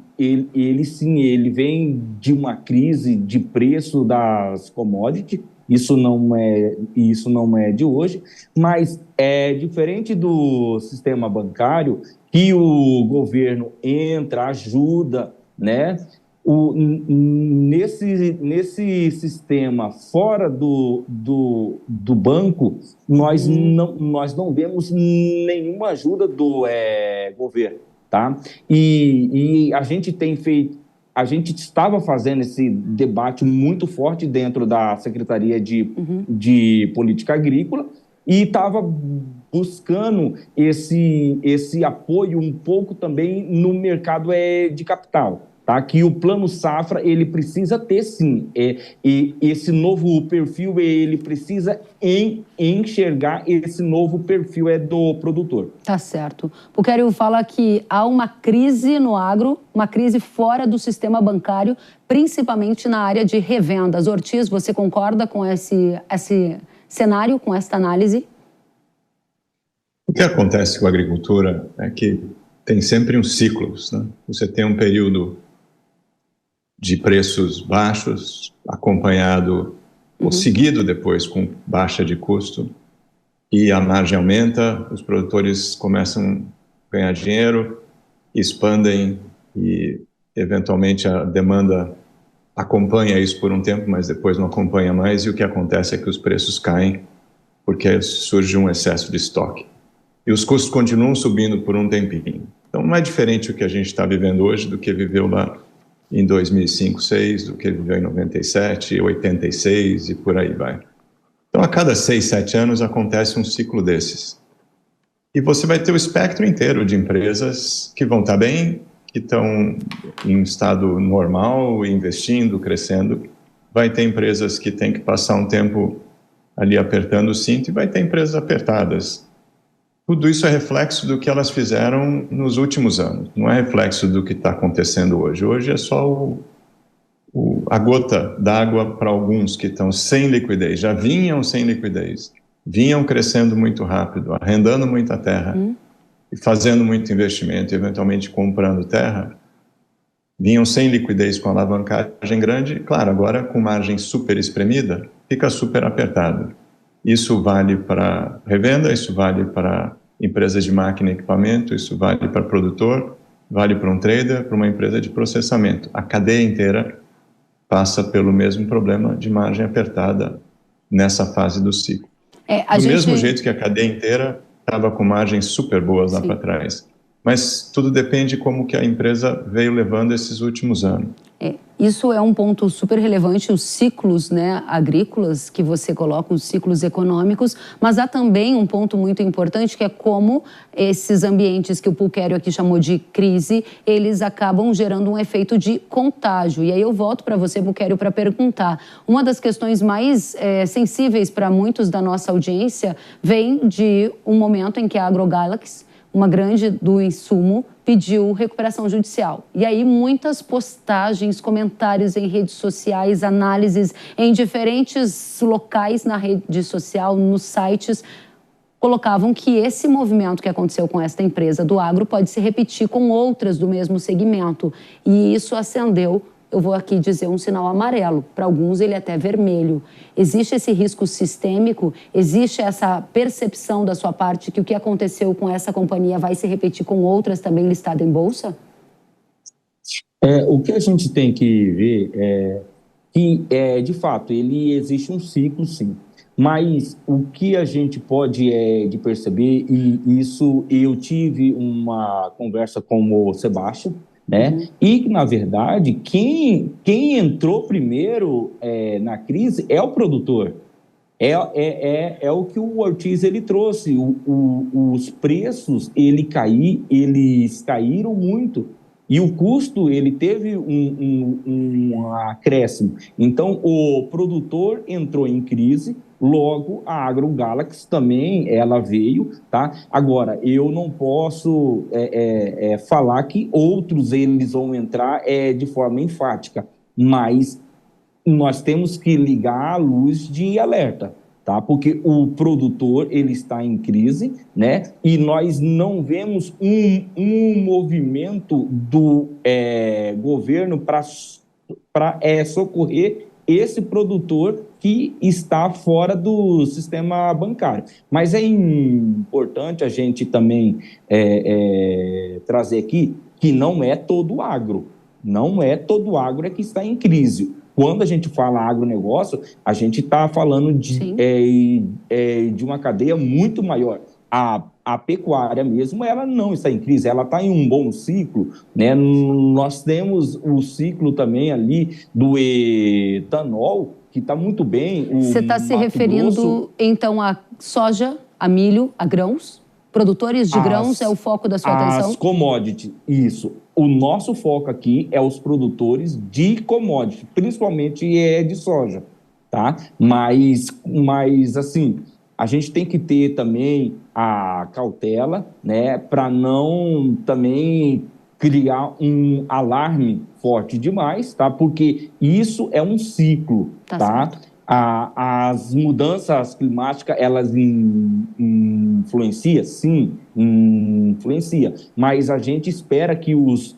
vem de uma crise de preço das commodities. Isso não é de hoje, mas é diferente do sistema bancário, que o governo entra, ajuda, né? Nesse sistema fora do banco, nós não vemos nenhuma ajuda do governo, tá? E a gente tem feito. A gente estava fazendo esse debate muito forte dentro da Secretaria de Política Agrícola e estava buscando esse apoio um pouco também no mercado de capital, tá? Que o Plano Safra, ele precisa ter, sim, esse novo perfil, ele precisa enxergar esse novo perfil do produtor. Tá certo. O Pulquério fala que há uma crise no agro, uma crise fora do sistema bancário, principalmente na área de revendas. Ortiz, você concorda com esse cenário, com esta análise? O que acontece com a agricultura é que tem sempre uns ciclos, né? Você tem um período de preços baixos, acompanhado ou seguido depois com baixa de custo, e a margem aumenta, os produtores começam a ganhar dinheiro, expandem e, eventualmente, a demanda acompanha isso por um tempo, mas depois não acompanha mais, e o que acontece é que os preços caem porque surge um excesso de estoque. E os custos continuam subindo por um tempinho. Então, não é diferente o que a gente está vivendo hoje do que viveu lá em 2005, 2006, do que viveu em 97, 86 e por aí vai. Então, a cada 6, 7 anos acontece um ciclo desses. E você vai ter o espectro inteiro de empresas que vão estar bem, que estão em estado normal, investindo, crescendo. Vai ter empresas que têm que passar um tempo ali apertando o cinto e vai ter empresas apertadas. Tudo isso é reflexo do que elas fizeram nos últimos anos, não é reflexo do que está acontecendo hoje. Hoje é só a gota d'água para alguns que estão sem liquidez, já vinham sem liquidez, vinham crescendo muito rápido, arrendando muita terra e fazendo muito investimento, eventualmente comprando terra, vinham sem liquidez com alavancagem grande, claro, agora com margem super espremida, fica super apertado. Isso vale para revenda, isso vale para empresas de máquina e equipamento, isso vale para produtor, vale para um trader, para uma empresa de processamento. A cadeia inteira passa pelo mesmo problema de margem apertada nessa fase do ciclo. Do mesmo jeito que a cadeia inteira estava com margens super boas lá para trás. Mas tudo depende de como que a empresa veio levando esses últimos anos. Isso é um ponto super relevante, os ciclos, né, agrícolas que você coloca, os ciclos econômicos, mas há também um ponto muito importante que é como esses ambientes que o Pulquério aqui chamou de crise, eles acabam gerando um efeito de contágio. E aí eu volto para você, Pulquério, para perguntar. Uma das questões mais sensíveis para muitos da nossa audiência vem de um momento em que a AgroGalaxy uma grande do insumo pediu recuperação judicial. E aí muitas postagens, comentários em redes sociais, análises em diferentes locais na rede social, nos sites, colocavam que esse movimento que aconteceu com esta empresa do agro pode se repetir com outras do mesmo segmento. E isso acendeu, eu vou aqui dizer, um sinal amarelo. Para alguns, ele é até vermelho. Existe esse risco sistêmico? Existe essa percepção da sua parte que o que aconteceu com essa companhia vai se repetir com outras também listadas em bolsa? O que a gente tem que ver é que, de fato, existe um ciclo, sim. Mas o que a gente pode de perceber, e isso eu tive uma conversa com o Sebastião, né? E, na verdade, quem entrou primeiro na crise é o produtor. É o que o Ortiz ele trouxe. Os preços eles caíram muito. E o custo, ele teve um acréscimo. Então, o produtor entrou em crise, logo a AgroGalaxy também, ela veio, tá? Agora, eu não posso falar que outros eles vão entrar de forma enfática, mas nós temos que ligar a luz de alerta, tá? Porque o produtor, ele está em crise, né? E nós não vemos um movimento do governo para socorrer esse produtor que está fora do sistema bancário. Mas é importante a gente também trazer aqui que não é todo agro. Não é todo agro que está em crise. Quando a gente fala agronegócio, a gente está falando de uma cadeia muito maior. A pecuária mesmo, ela não está em crise, ela está em um bom ciclo, né? Nós temos o ciclo também ali do etanol, que está muito bem. Você está se referindo, então, a soja, a milho, a grãos? Produtores de grãos é o foco da sua atenção? As commodities, isso. O nosso foco aqui é os produtores de commodities, principalmente de soja, tá? Mas assim, a gente tem que ter também a cautela, né, para não também criar um alarme forte demais, tá? Porque isso é um ciclo, tá? As mudanças climáticas, elas influenciam? Sim, influencia. Mas a gente espera que os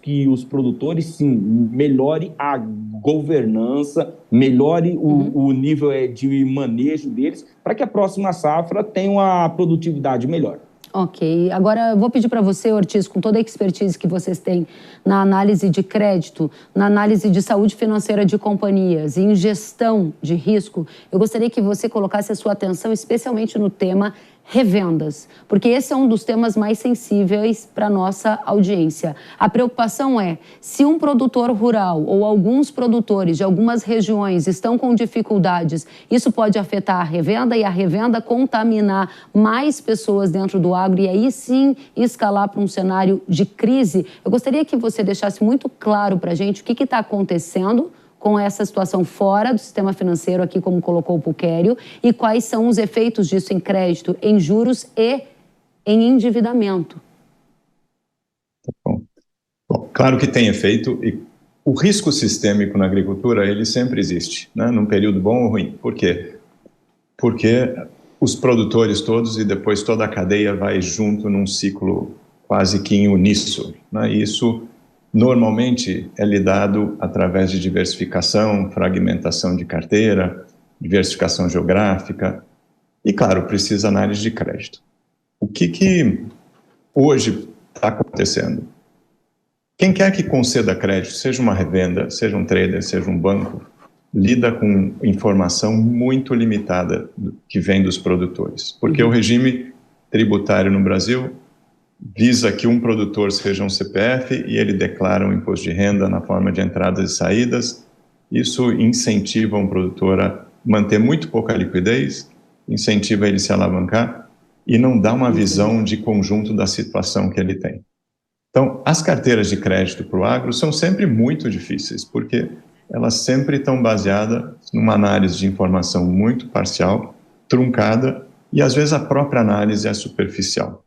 produtores, sim, melhore a governança, melhore o nível de manejo deles, para que a próxima safra tenha uma produtividade melhor. Ok. Agora, eu vou pedir para você, Ortiz, com toda a expertise que vocês têm na análise de crédito, na análise de saúde financeira de companhias e em gestão de risco, eu gostaria que você colocasse a sua atenção especialmente no tema revendas, porque esse é um dos temas mais sensíveis para a nossa audiência. A preocupação é, se um produtor rural ou alguns produtores de algumas regiões estão com dificuldades, isso pode afetar a revenda e a revenda contaminar mais pessoas dentro do agro e aí sim escalar para um cenário de crise. Eu gostaria que você deixasse muito claro para a gente o que está acontecendo com essa situação fora do sistema financeiro, aqui como colocou o Puckério, e quais são os efeitos disso em crédito, em juros e em endividamento. Bom, claro que tem efeito, e o risco sistêmico na agricultura, ele sempre existe, né? Num período bom ou ruim. Por quê? Porque os produtores todos e depois toda a cadeia vai junto num ciclo quase que em uníssono, né? E isso normalmente é lidado através de diversificação, fragmentação de carteira, diversificação geográfica e, claro, precisa análise de crédito. O que hoje está acontecendo? Quem quer que conceda crédito, seja uma revenda, seja um trader, seja um banco, lida com informação muito limitada que vem dos produtores, porque o regime tributário no Brasil visa que um produtor seja um CPF e ele declara um imposto de renda na forma de entradas e saídas. Isso incentiva um produtor a manter muito pouca liquidez, incentiva ele a se alavancar e não dá uma visão de conjunto da situação que ele tem. Então, as carteiras de crédito para o agro são sempre muito difíceis, porque elas sempre estão baseadas numa análise de informação muito parcial, truncada, e às vezes a própria análise é superficial.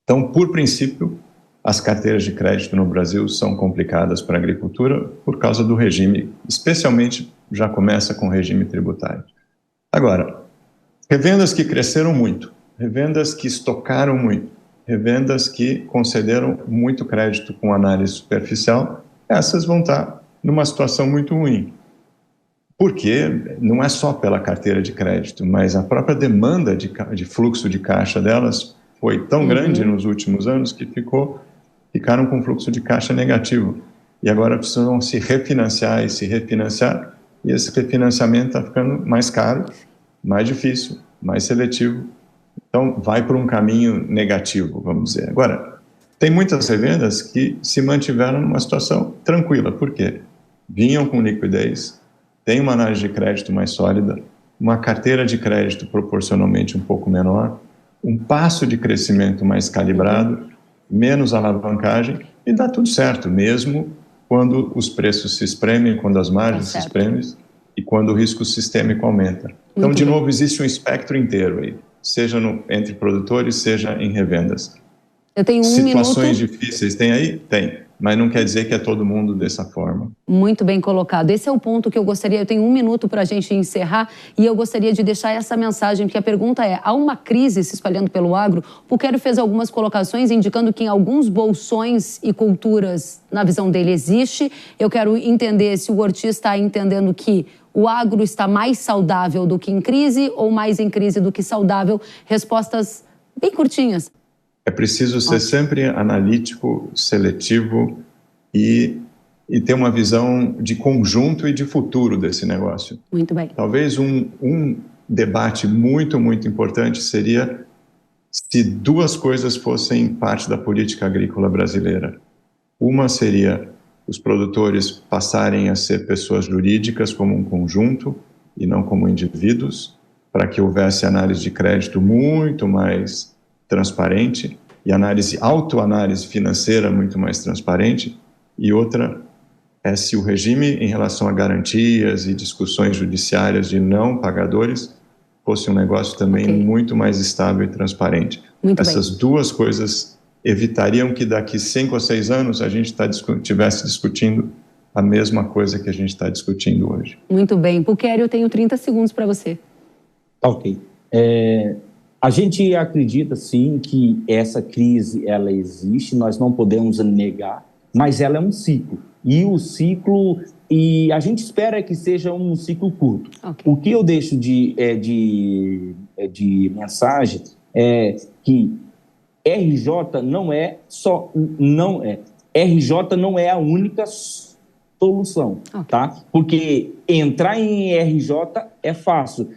Então, por princípio, as carteiras de crédito no Brasil são complicadas para a agricultura por causa do regime, especialmente já começa com o regime tributário. Agora, revendas que cresceram muito, revendas que estocaram muito, revendas que concederam muito crédito com análise superficial, essas vão estar numa situação muito ruim. Porque não é só pela carteira de crédito, mas a própria demanda de fluxo de caixa delas foi tão grande nos últimos anos que ficaram com fluxo de caixa negativo. E agora precisam se refinanciar, e esse refinanciamento está ficando mais caro, mais difícil, mais seletivo. Então, vai por um caminho negativo, vamos dizer. Agora, tem muitas revendas que se mantiveram numa situação tranquila. Por quê? Vinham com liquidez, tem uma análise de crédito mais sólida, uma carteira de crédito proporcionalmente um pouco menor, um passo de crescimento mais calibrado, menos alavancagem, e dá tudo certo, mesmo quando os preços se espremem, quando as margens se espremem e quando o risco sistêmico aumenta. Então, de novo, existe um espectro inteiro aí, seja entre produtores, seja em revendas. Eu tenho Situações difíceis tem aí? Tem. Mas não quer dizer que é todo mundo dessa forma. Muito bem colocado. Esse é o ponto que eu gostaria, eu tenho 1 minuto para a gente encerrar e eu gostaria de deixar essa mensagem, porque a pergunta é, há uma crise se espalhando pelo agro? O Puchério fez algumas colocações indicando que em alguns bolsões e culturas, na visão dele, existe. Eu quero entender se o Ortiz está entendendo que o agro está mais saudável do que em crise ou mais em crise do que saudável. Respostas bem curtinhas. É preciso ser sempre analítico, seletivo e ter uma visão de conjunto e de futuro desse negócio. Muito bem. Talvez um debate muito, muito importante seria se 2 coisas fossem parte da política agrícola brasileira. Uma seria os produtores passarem a ser pessoas jurídicas como um conjunto e não como indivíduos, para que houvesse análise de crédito muito mais transparente e autoanálise financeira muito mais transparente. E outra é se o regime em relação a garantias e discussões judiciárias de não pagadores fosse um negócio também muito mais estável e transparente. Essas 2 coisas evitariam que daqui 5 ou 6 anos a gente estivesse discutindo a mesma coisa que a gente está discutindo hoje. Muito bem. Puchério, eu tenho 30 segundos para você. Ok. A gente acredita, sim, que essa crise, ela existe, nós não podemos negar, mas ela é um ciclo. E a gente espera que seja um ciclo curto. O que eu deixo de mensagem é que RJ RJ não é a única solução, tá? Porque entrar em RJ é fácil.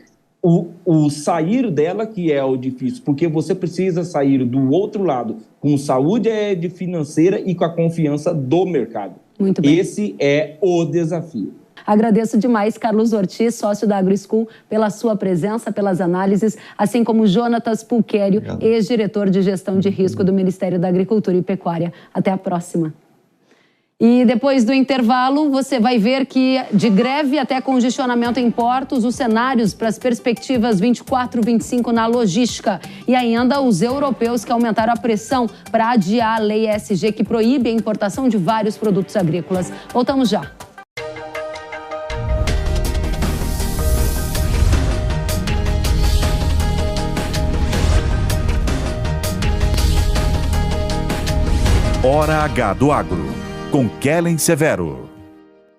O sair dela que é o difícil, porque você precisa sair do outro lado com saúde financeira e com a confiança do mercado. Muito bem. Esse é o desafio. Agradeço demais, Carlos Ortiz, sócio da AgroSchool, pela sua presença, pelas análises, assim como Jonatas Puchério, ex-diretor de gestão de risco do Ministério da Agricultura e Pecuária. Até a próxima. E depois do intervalo, você vai ver que de greve até congestionamento em portos, os cenários para as perspectivas 24, 25 na logística. E ainda os europeus que aumentaram a pressão para adiar a lei ESG que proíbe a importação de vários produtos agrícolas. Voltamos já. Hora H do Agro, com Kellen Severo.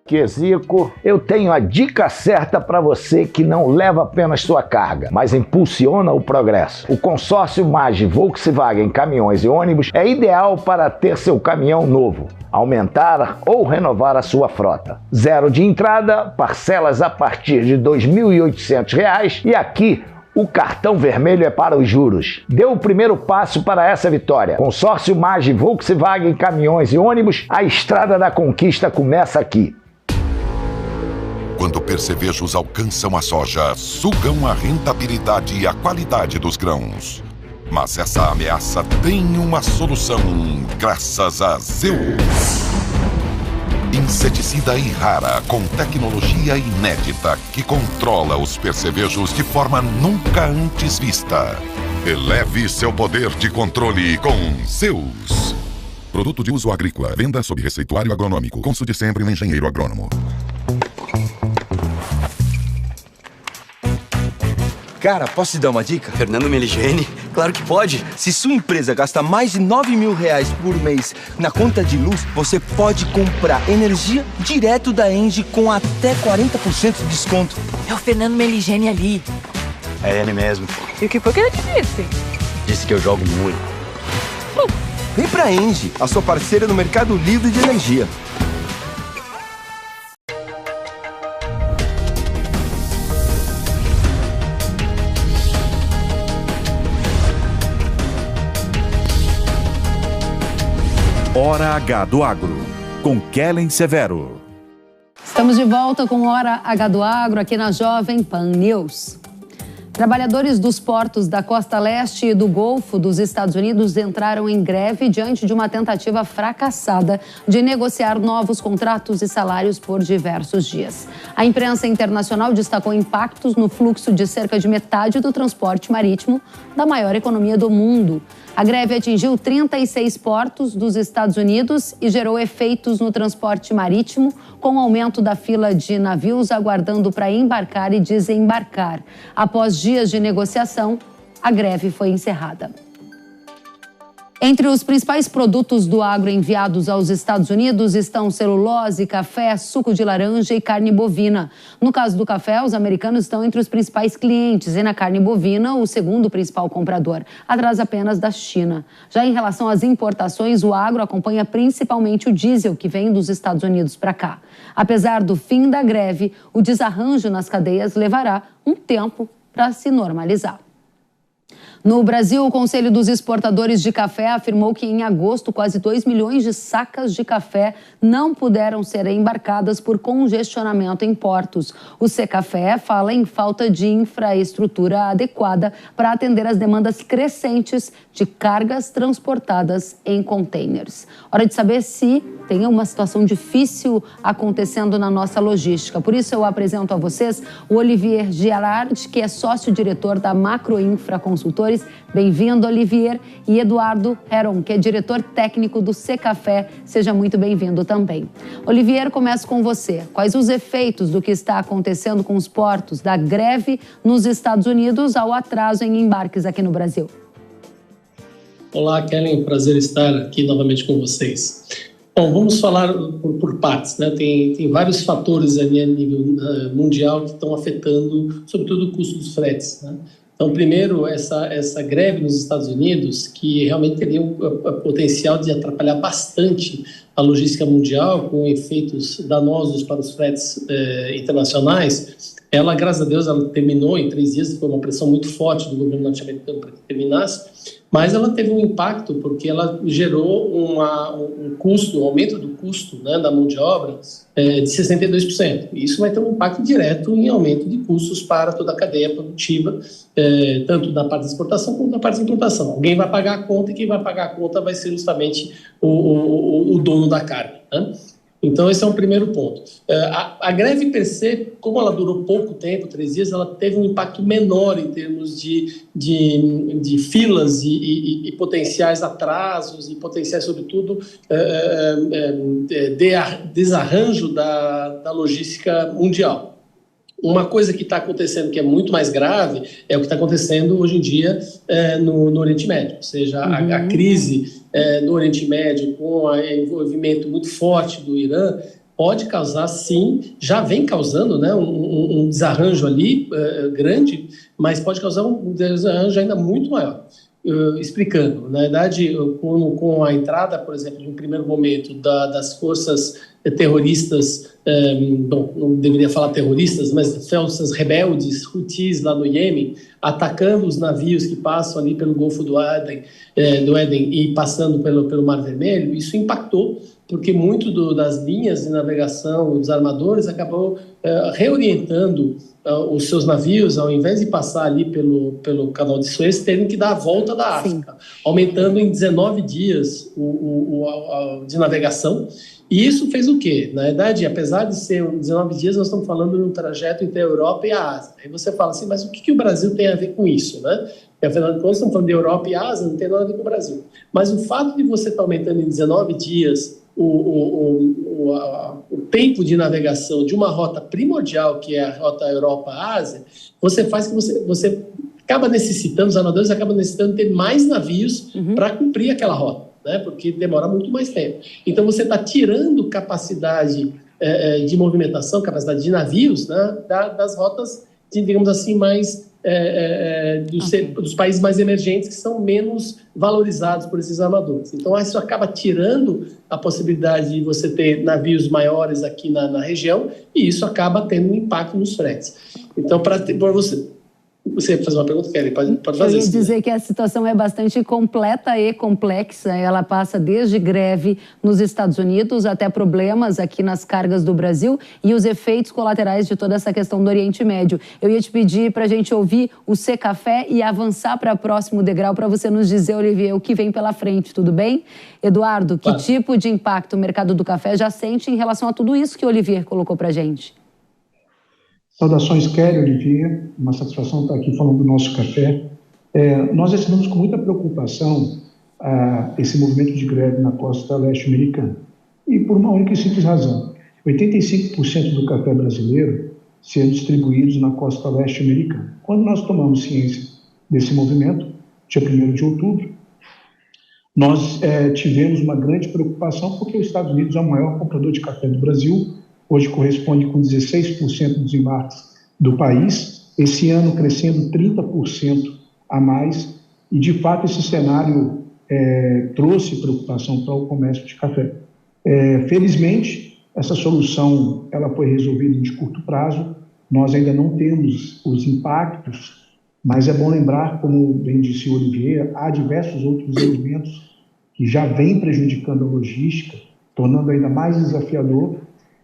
Que Zico, eu tenho a dica certa para você que não leva apenas sua carga, mas impulsiona o progresso. O consórcio MAGE Volkswagen Caminhões e Ônibus é ideal para ter seu caminhão novo, aumentar ou renovar a sua frota. 0 de entrada, parcelas a partir de R$ 2.800 e aqui o cartão vermelho é para os juros. Dê o primeiro passo para essa vitória. Consórcio MAGE Volkswagen Caminhões e Ônibus, a estrada da conquista começa aqui. Quando percevejos alcançam a soja, sugam a rentabilidade e a qualidade dos grãos. Mas essa ameaça tem uma solução, graças a Zeus. Inseticida Irrara com tecnologia inédita que controla os percevejos de forma nunca antes vista. Eleve seu poder de controle com Zeus. Produto de uso agrícola. Venda sob receituário agronômico. Consulte sempre um engenheiro agrônomo. Cara, posso te dar uma dica? Fernando Meligeni? Claro que pode. Se sua empresa gasta mais de R$9.000 por mês na conta de luz, você pode comprar energia direto da Engie com até 40% de desconto. É o Fernando Meligeni ali. É ele mesmo. E o que foi que ele te disse? Disse que eu jogo muito. Vem pra Engie, a sua parceira no mercado livre de energia. Hora H do Agro, com Kellen Severo. Estamos de volta com Hora H do Agro aqui na Jovem Pan News. Trabalhadores dos portos da costa leste e do Golfo dos Estados Unidos entraram em greve diante de uma tentativa fracassada de negociar novos contratos e salários por diversos dias. A imprensa internacional destacou impactos no fluxo de cerca de metade do transporte marítimo da maior economia do mundo. A greve atingiu 36 portos dos Estados Unidos e gerou efeitos no transporte marítimo, com o aumento da fila de navios aguardando para embarcar e desembarcar. Após dias de negociação, a greve foi encerrada. Entre os principais produtos do agro enviados aos Estados Unidos estão celulose, café, suco de laranja e carne bovina. No caso do café, os americanos estão entre os principais clientes e na carne bovina, o segundo principal comprador, atrás apenas da China. Já em relação às importações, o agro acompanha principalmente o diesel que vem dos Estados Unidos para cá. Apesar do fim da greve, o desarranjo nas cadeias levará um tempo para se normalizar. No Brasil, o Conselho dos Exportadores de Café afirmou que em agosto quase 2 milhões de sacas de café não puderam ser embarcadas por congestionamento em portos. O Secafé fala em falta de infraestrutura adequada para atender as demandas crescentes de cargas transportadas em containers. Hora de saber se tem uma situação difícil acontecendo na nossa logística. Por isso eu apresento a vocês o Olivier Girard, que é sócio-diretor da Macroinfra Consultores. Bem-vindo, Olivier. E Eduardo Heron, que é diretor técnico do Secafé. Seja muito bem-vindo também. Olivier, começo com você. Quais os efeitos do que está acontecendo com os portos, da greve nos Estados Unidos ao atraso em embarques aqui no Brasil? Olá, Kellen. Prazer estar aqui novamente com vocês. Bom, vamos falar por partes, né? Tem vários fatores ali a nível mundial que estão afetando, sobretudo, o custo dos fretes, né? Então, primeiro, essa greve nos Estados Unidos, que realmente teria o potencial de atrapalhar bastante a logística mundial, com efeitos danosos para os fretes internacionais. Ela, graças a Deus, ela terminou em 3 dias, foi uma pressão muito forte do governo norte-americano para que terminasse, mas ela teve um impacto porque ela gerou um custo, um aumento do custo, né, da mão de obra de 62%. E isso vai ter um impacto direto em aumento de custos para toda a cadeia produtiva, tanto da parte de exportação quanto da parte de importação. Alguém vai pagar a conta e quem vai pagar a conta vai ser justamente o dono da carga, né? Então, esse é um primeiro ponto. A greve per se, como ela durou pouco tempo, 3 dias, ela teve um impacto menor em termos de filas e potenciais atrasos e potenciais, sobretudo, desarranjo da logística mundial. Uma coisa que está acontecendo que é muito mais grave é o que está acontecendo hoje em dia no Oriente Médio, ou seja, a crise no Oriente Médio com o envolvimento muito forte do Irã pode causar, sim, já vem causando, né, um desarranjo ali grande, mas pode causar um desarranjo ainda muito maior. Explicando, na verdade, com a entrada, por exemplo, de um primeiro momento das forças terroristas, não deveria falar terroristas, mas forças rebeldes, Houthis lá no Iêmen, atacando os navios que passam ali pelo Golfo do Éden e passando pelo Mar Vermelho, isso impactou, porque muito das linhas de navegação dos armadores acabou reorientando os seus navios, ao invés de passar ali pelo canal de Suez, terem que dar a volta da África, aumentando em 19 dias de navegação. E isso fez o quê? Na verdade, apesar de ser 19 dias, nós estamos falando de um trajeto entre a Europa e a Ásia. Aí você fala assim, mas o que o Brasil tem a ver com isso, né? Afinal de contas, estamos falando de Europa e Ásia, não tem nada a ver com o Brasil. Mas o fato de você estar aumentando em 19 dias o tempo de navegação de uma rota primordial, que é a rota Europa-Ásia, você faz que você acaba necessitando, os armadores acabam necessitando ter mais navios para cumprir aquela rota, né? Porque demora muito mais tempo. Então, você está tirando capacidade de movimentação, capacidade de navios, né, das rotas, digamos assim, mais dos países mais emergentes, que são menos valorizados por esses armadores. Então, isso acaba tirando a possibilidade de você ter navios maiores aqui na região, e isso acaba tendo um impacto nos fretes. Então, para você ia fazer uma pergunta, Kelly? Pode fazer. Eu ia dizer que a situação é bastante completa e complexa. Ela passa desde greve nos Estados Unidos até problemas aqui nas cargas do Brasil e os efeitos colaterais de toda essa questão do Oriente Médio. Eu ia te pedir para a gente ouvir o Secafé e avançar para o próximo degrau para você nos dizer, Olivier, o que vem pela frente, tudo bem? Eduardo, que tipo de impacto o mercado do café já sente em relação a tudo isso que o Olivier colocou para a gente? Saudações, Kelly, Olivier, uma satisfação estar aqui falando do nosso café. Nós recebemos com muita preocupação esse movimento de greve na costa leste americana. E por uma única e simples razão. 85% do café brasileiro sendo distribuídos na costa leste americana. Quando nós tomamos ciência desse movimento, dia 1º de outubro, nós tivemos uma grande preocupação porque os Estados Unidos é o maior comprador de café do Brasil. Hoje corresponde com 16% dos embarques do país, esse ano crescendo 30% a mais, e de fato esse cenário trouxe preocupação para o comércio de café. Felizmente, essa solução ela foi resolvida de curto prazo, nós ainda não temos os impactos, mas é bom lembrar, como bem disse o Olivier, há diversos outros elementos que já vêm prejudicando a logística, tornando ainda mais desafiador.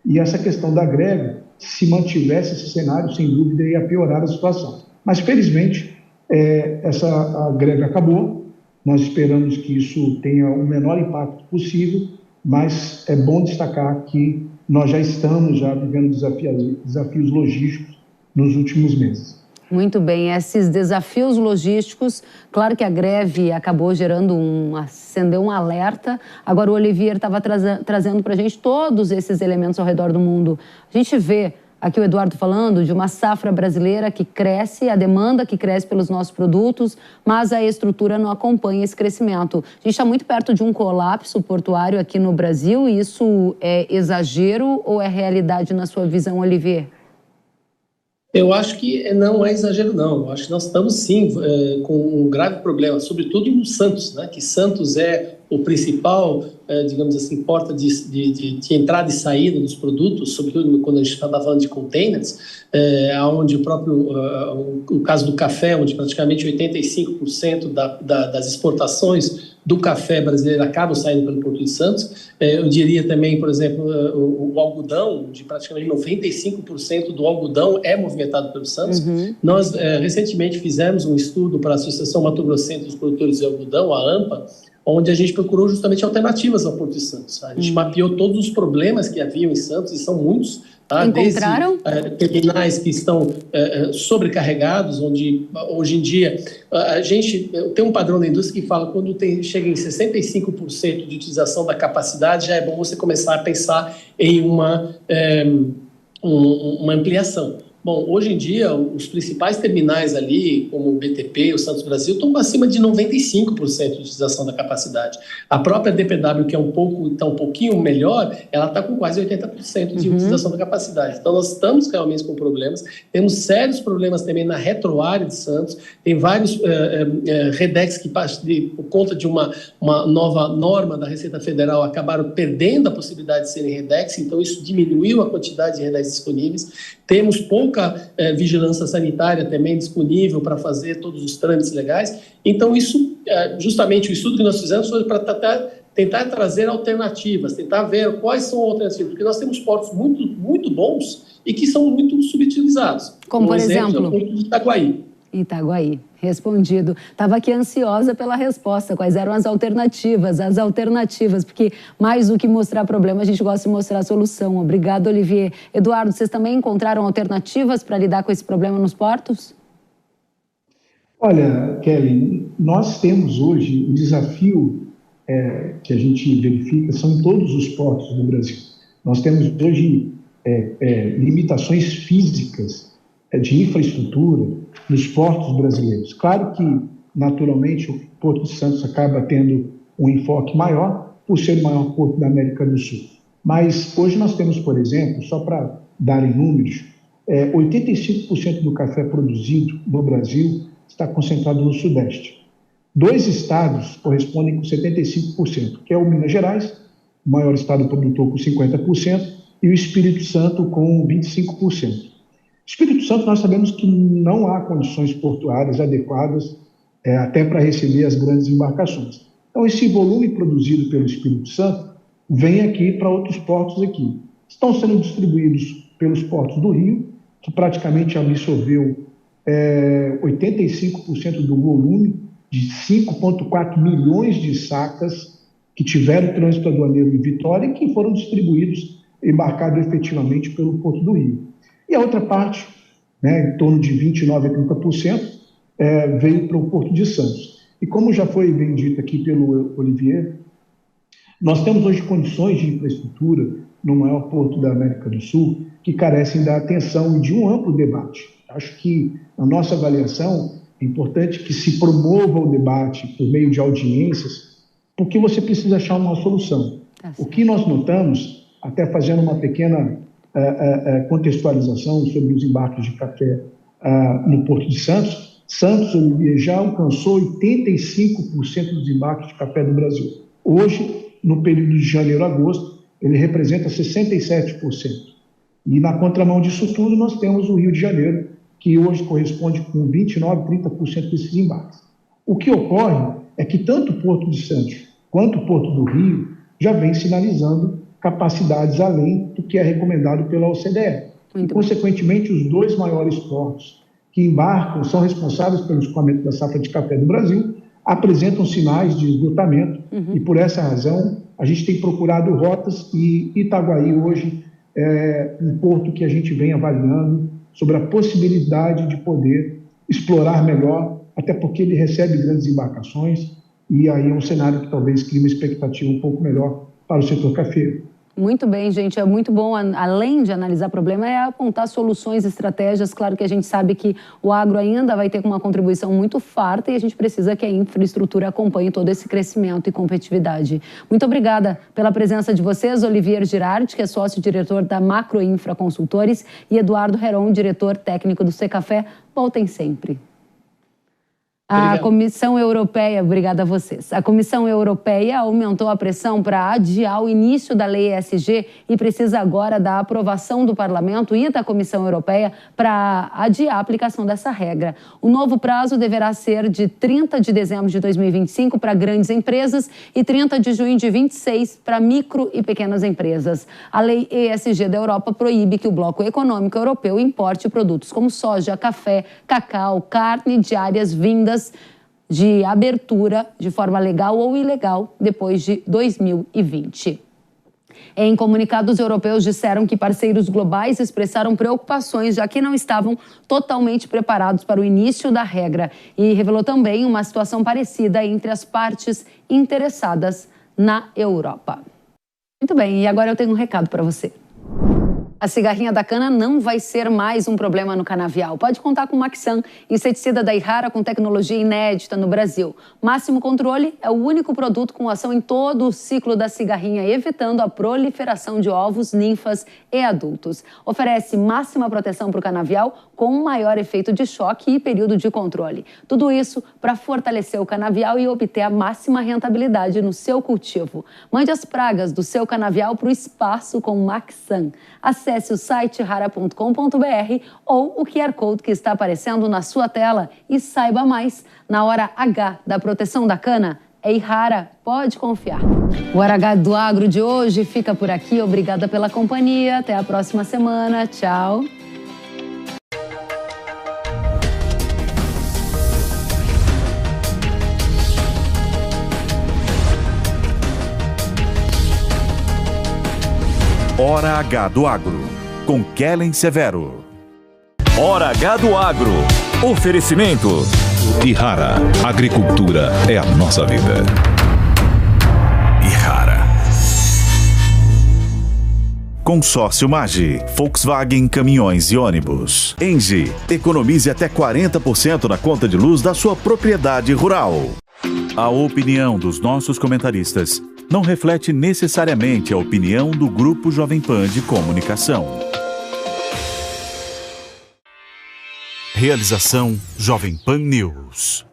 E essa questão da greve, se mantivesse esse cenário, sem dúvida, ia piorar a situação. Mas, felizmente, a greve acabou. Nós esperamos que isso tenha o menor impacto possível, mas é bom destacar que nós já estamos vivendo desafios logísticos nos últimos meses. Muito bem, esses desafios logísticos, claro que a greve acabou acendeu um alerta. Agora o Olivier estava trazendo para a gente todos esses elementos ao redor do mundo. A gente vê aqui o Eduardo falando de uma safra brasileira que cresce, a demanda que cresce pelos nossos produtos, mas a estrutura não acompanha esse crescimento. A gente está muito perto de um colapso portuário aqui no Brasil, e isso é exagero ou é realidade na sua visão, Olivier? Eu acho que não é exagero, não. Eu acho que nós estamos, sim, com um grave problema, sobretudo no Santos, né? Que Santos é o principal, digamos assim, porta de entrada e saída dos produtos, sobretudo quando a gente está falando de containers, onde o caso do café, onde praticamente 85% das exportações do café brasileiro acabam saindo pelo Porto de Santos. Eu diria também, por exemplo, o algodão, de praticamente 95% do algodão é movimentado pelo Santos. Nós, recentemente, fizemos um estudo para a Associação Mato Grossense dos Produtores de Algodão, a AMPA, onde a gente procurou justamente alternativas ao Porto de Santos. A gente mapeou todos os problemas que haviam em Santos, e são muitos. Encontraram? Desde terminais que estão sobrecarregados, onde hoje em dia a gente tem um padrão da indústria que fala que quando chega em 65% de utilização da capacidade, já é bom você começar a pensar em uma ampliação. Bom, hoje em dia, os principais terminais ali, como o BTP e o Santos Brasil, estão acima de 95% de utilização da capacidade. A própria DPW, que está um pouquinho melhor, ela está com quase 80% de utilização da capacidade. Então, nós estamos realmente com problemas. Temos sérios problemas também na retroárea de Santos. Tem vários REDEX que, por conta de uma nova norma da Receita Federal, acabaram perdendo a possibilidade de serem REDEX. Então, isso diminuiu a quantidade de REDEX disponíveis. Temos pouca vigilância sanitária também disponível para fazer todos os trâmites legais. Então, isso, justamente o estudo que nós fizemos foi para tentar trazer alternativas, tentar ver quais são as alternativas, porque nós temos portos muito, muito bons e que são muito subutilizados. Como, por exemplo? O porto de Itaguaí. Itaguaí, respondido. Estava aqui ansiosa pela resposta, quais eram as alternativas, porque mais do que mostrar problema, a gente gosta de mostrar a solução. Obrigado, Olivier. Eduardo, vocês também encontraram alternativas para lidar com esse problema nos portos? Olha, Kelly, nós temos hoje o desafio que a gente verifica são em todos os portos do Brasil. Nós temos hoje limitações físicas de infraestrutura nos portos brasileiros. Claro que, naturalmente, o Porto de Santos acaba tendo um enfoque maior por ser o maior porto da América do Sul. Mas hoje nós temos, por exemplo, só para dar em números, 85% do café produzido no Brasil está concentrado no Sudeste. 2 estados correspondem com 75%, que é o Minas Gerais, o maior estado produtor com 50%, e o Espírito Santo com 25%. Espírito Santo, nós sabemos que não há condições portuárias adequadas até para receber as grandes embarcações. Então, esse volume produzido pelo Espírito Santo vem aqui para outros portos aqui. Estão sendo distribuídos pelos portos do Rio, que praticamente absorveu 85% do volume de 5,4 milhões de sacas que tiveram trânsito aduaneiro em Vitória e que foram distribuídos, embarcados efetivamente pelo Porto do Rio. E a outra parte, em torno de 29% a 30%, veio para o Porto de Santos. E como já foi bem dito aqui pelo Olivier, nós temos hoje condições de infraestrutura no maior porto da América do Sul que carecem da atenção e de um amplo debate. Acho que, na nossa avaliação, é importante que se promova o debate por meio de audiências, porque você precisa achar uma solução. O que nós notamos, até fazendo uma pequena contextualização sobre os embarques de café no Porto de Santos, Santos já alcançou 85% dos embarques de café do Brasil. Hoje, no período de janeiro a agosto, ele representa 67%. E na contramão disso tudo, nós temos o Rio de Janeiro, que hoje corresponde com 29%, 30% desses embarques. O que ocorre é que tanto o Porto de Santos quanto o Porto do Rio já vem sinalizando capacidades além do que é recomendado pela OCDE. E, consequentemente, os 2 maiores portos que embarcam, são responsáveis pelo escoamento da safra de café do Brasil, apresentam sinais de esgotamento e, por essa razão, a gente tem procurado rotas e Itaguaí hoje é um porto que a gente vem avaliando sobre a possibilidade de poder explorar melhor, até porque ele recebe grandes embarcações e aí é um cenário que talvez crie uma expectativa um pouco melhor para o setor cafeiro. Muito bem, gente. É muito bom, além de analisar problema, é apontar soluções, estratégias. Claro que a gente sabe que o agro ainda vai ter uma contribuição muito farta e a gente precisa que a infraestrutura acompanhe todo esse crescimento e competitividade. Muito obrigada pela presença de vocês, Olivier Girardi, que é sócio-diretor da Macroinfra Consultores, e Eduardo Heron, diretor técnico do Secafé. Voltem sempre. A Comissão Europeia, obrigada a vocês. A Comissão Europeia aumentou a pressão para adiar o início da lei ESG e precisa agora da aprovação do Parlamento e da Comissão Europeia para adiar a aplicação dessa regra. O novo prazo deverá ser de 30 de dezembro de 2025 para grandes empresas e 30 de junho de 26 para micro e pequenas empresas. A lei ESG da Europa proíbe que o Bloco Econômico Europeu importe produtos como soja, café, cacau, carne de áreas vindas de abertura de forma legal ou ilegal depois de 2020. Em comunicado, os europeus disseram que parceiros globais expressaram preocupações, já que não estavam totalmente preparados para o início da regra, e revelou também uma situação parecida entre as partes interessadas na Europa. Muito bem, e agora eu tenho um recado para você. A cigarrinha da cana não vai ser mais um problema no canavial. Pode contar com o Maxan, inseticida da Ihara com tecnologia inédita no Brasil. Máximo Controle é o único produto com ação em todo o ciclo da cigarrinha, evitando a proliferação de ovos, ninfas e adultos. Oferece máxima proteção para o canavial com um maior efeito de choque e período de controle. Tudo isso para fortalecer o canavial e obter a máxima rentabilidade no seu cultivo. Mande as pragas do seu canavial para o espaço com o Maxan. Acesse o site ihara.com.br ou o QR Code que está aparecendo na sua tela e saiba mais. Na hora H da proteção da cana, é Ihara, pode confiar. O Hora H do Agro de hoje fica por aqui. Obrigada pela companhia. Até a próxima semana. Tchau. Hora H do Agro, com Kellen Severo. Hora H do Agro. Oferecimento Ihara, agricultura é a nossa vida. Ihara. Consórcio Magi, Volkswagen Caminhões e Ônibus. Engie, economize até 40% na conta de luz da sua propriedade rural. A opinião dos nossos comentaristas não reflete necessariamente a opinião do Grupo Jovem Pan de Comunicação. Realização Jovem Pan News.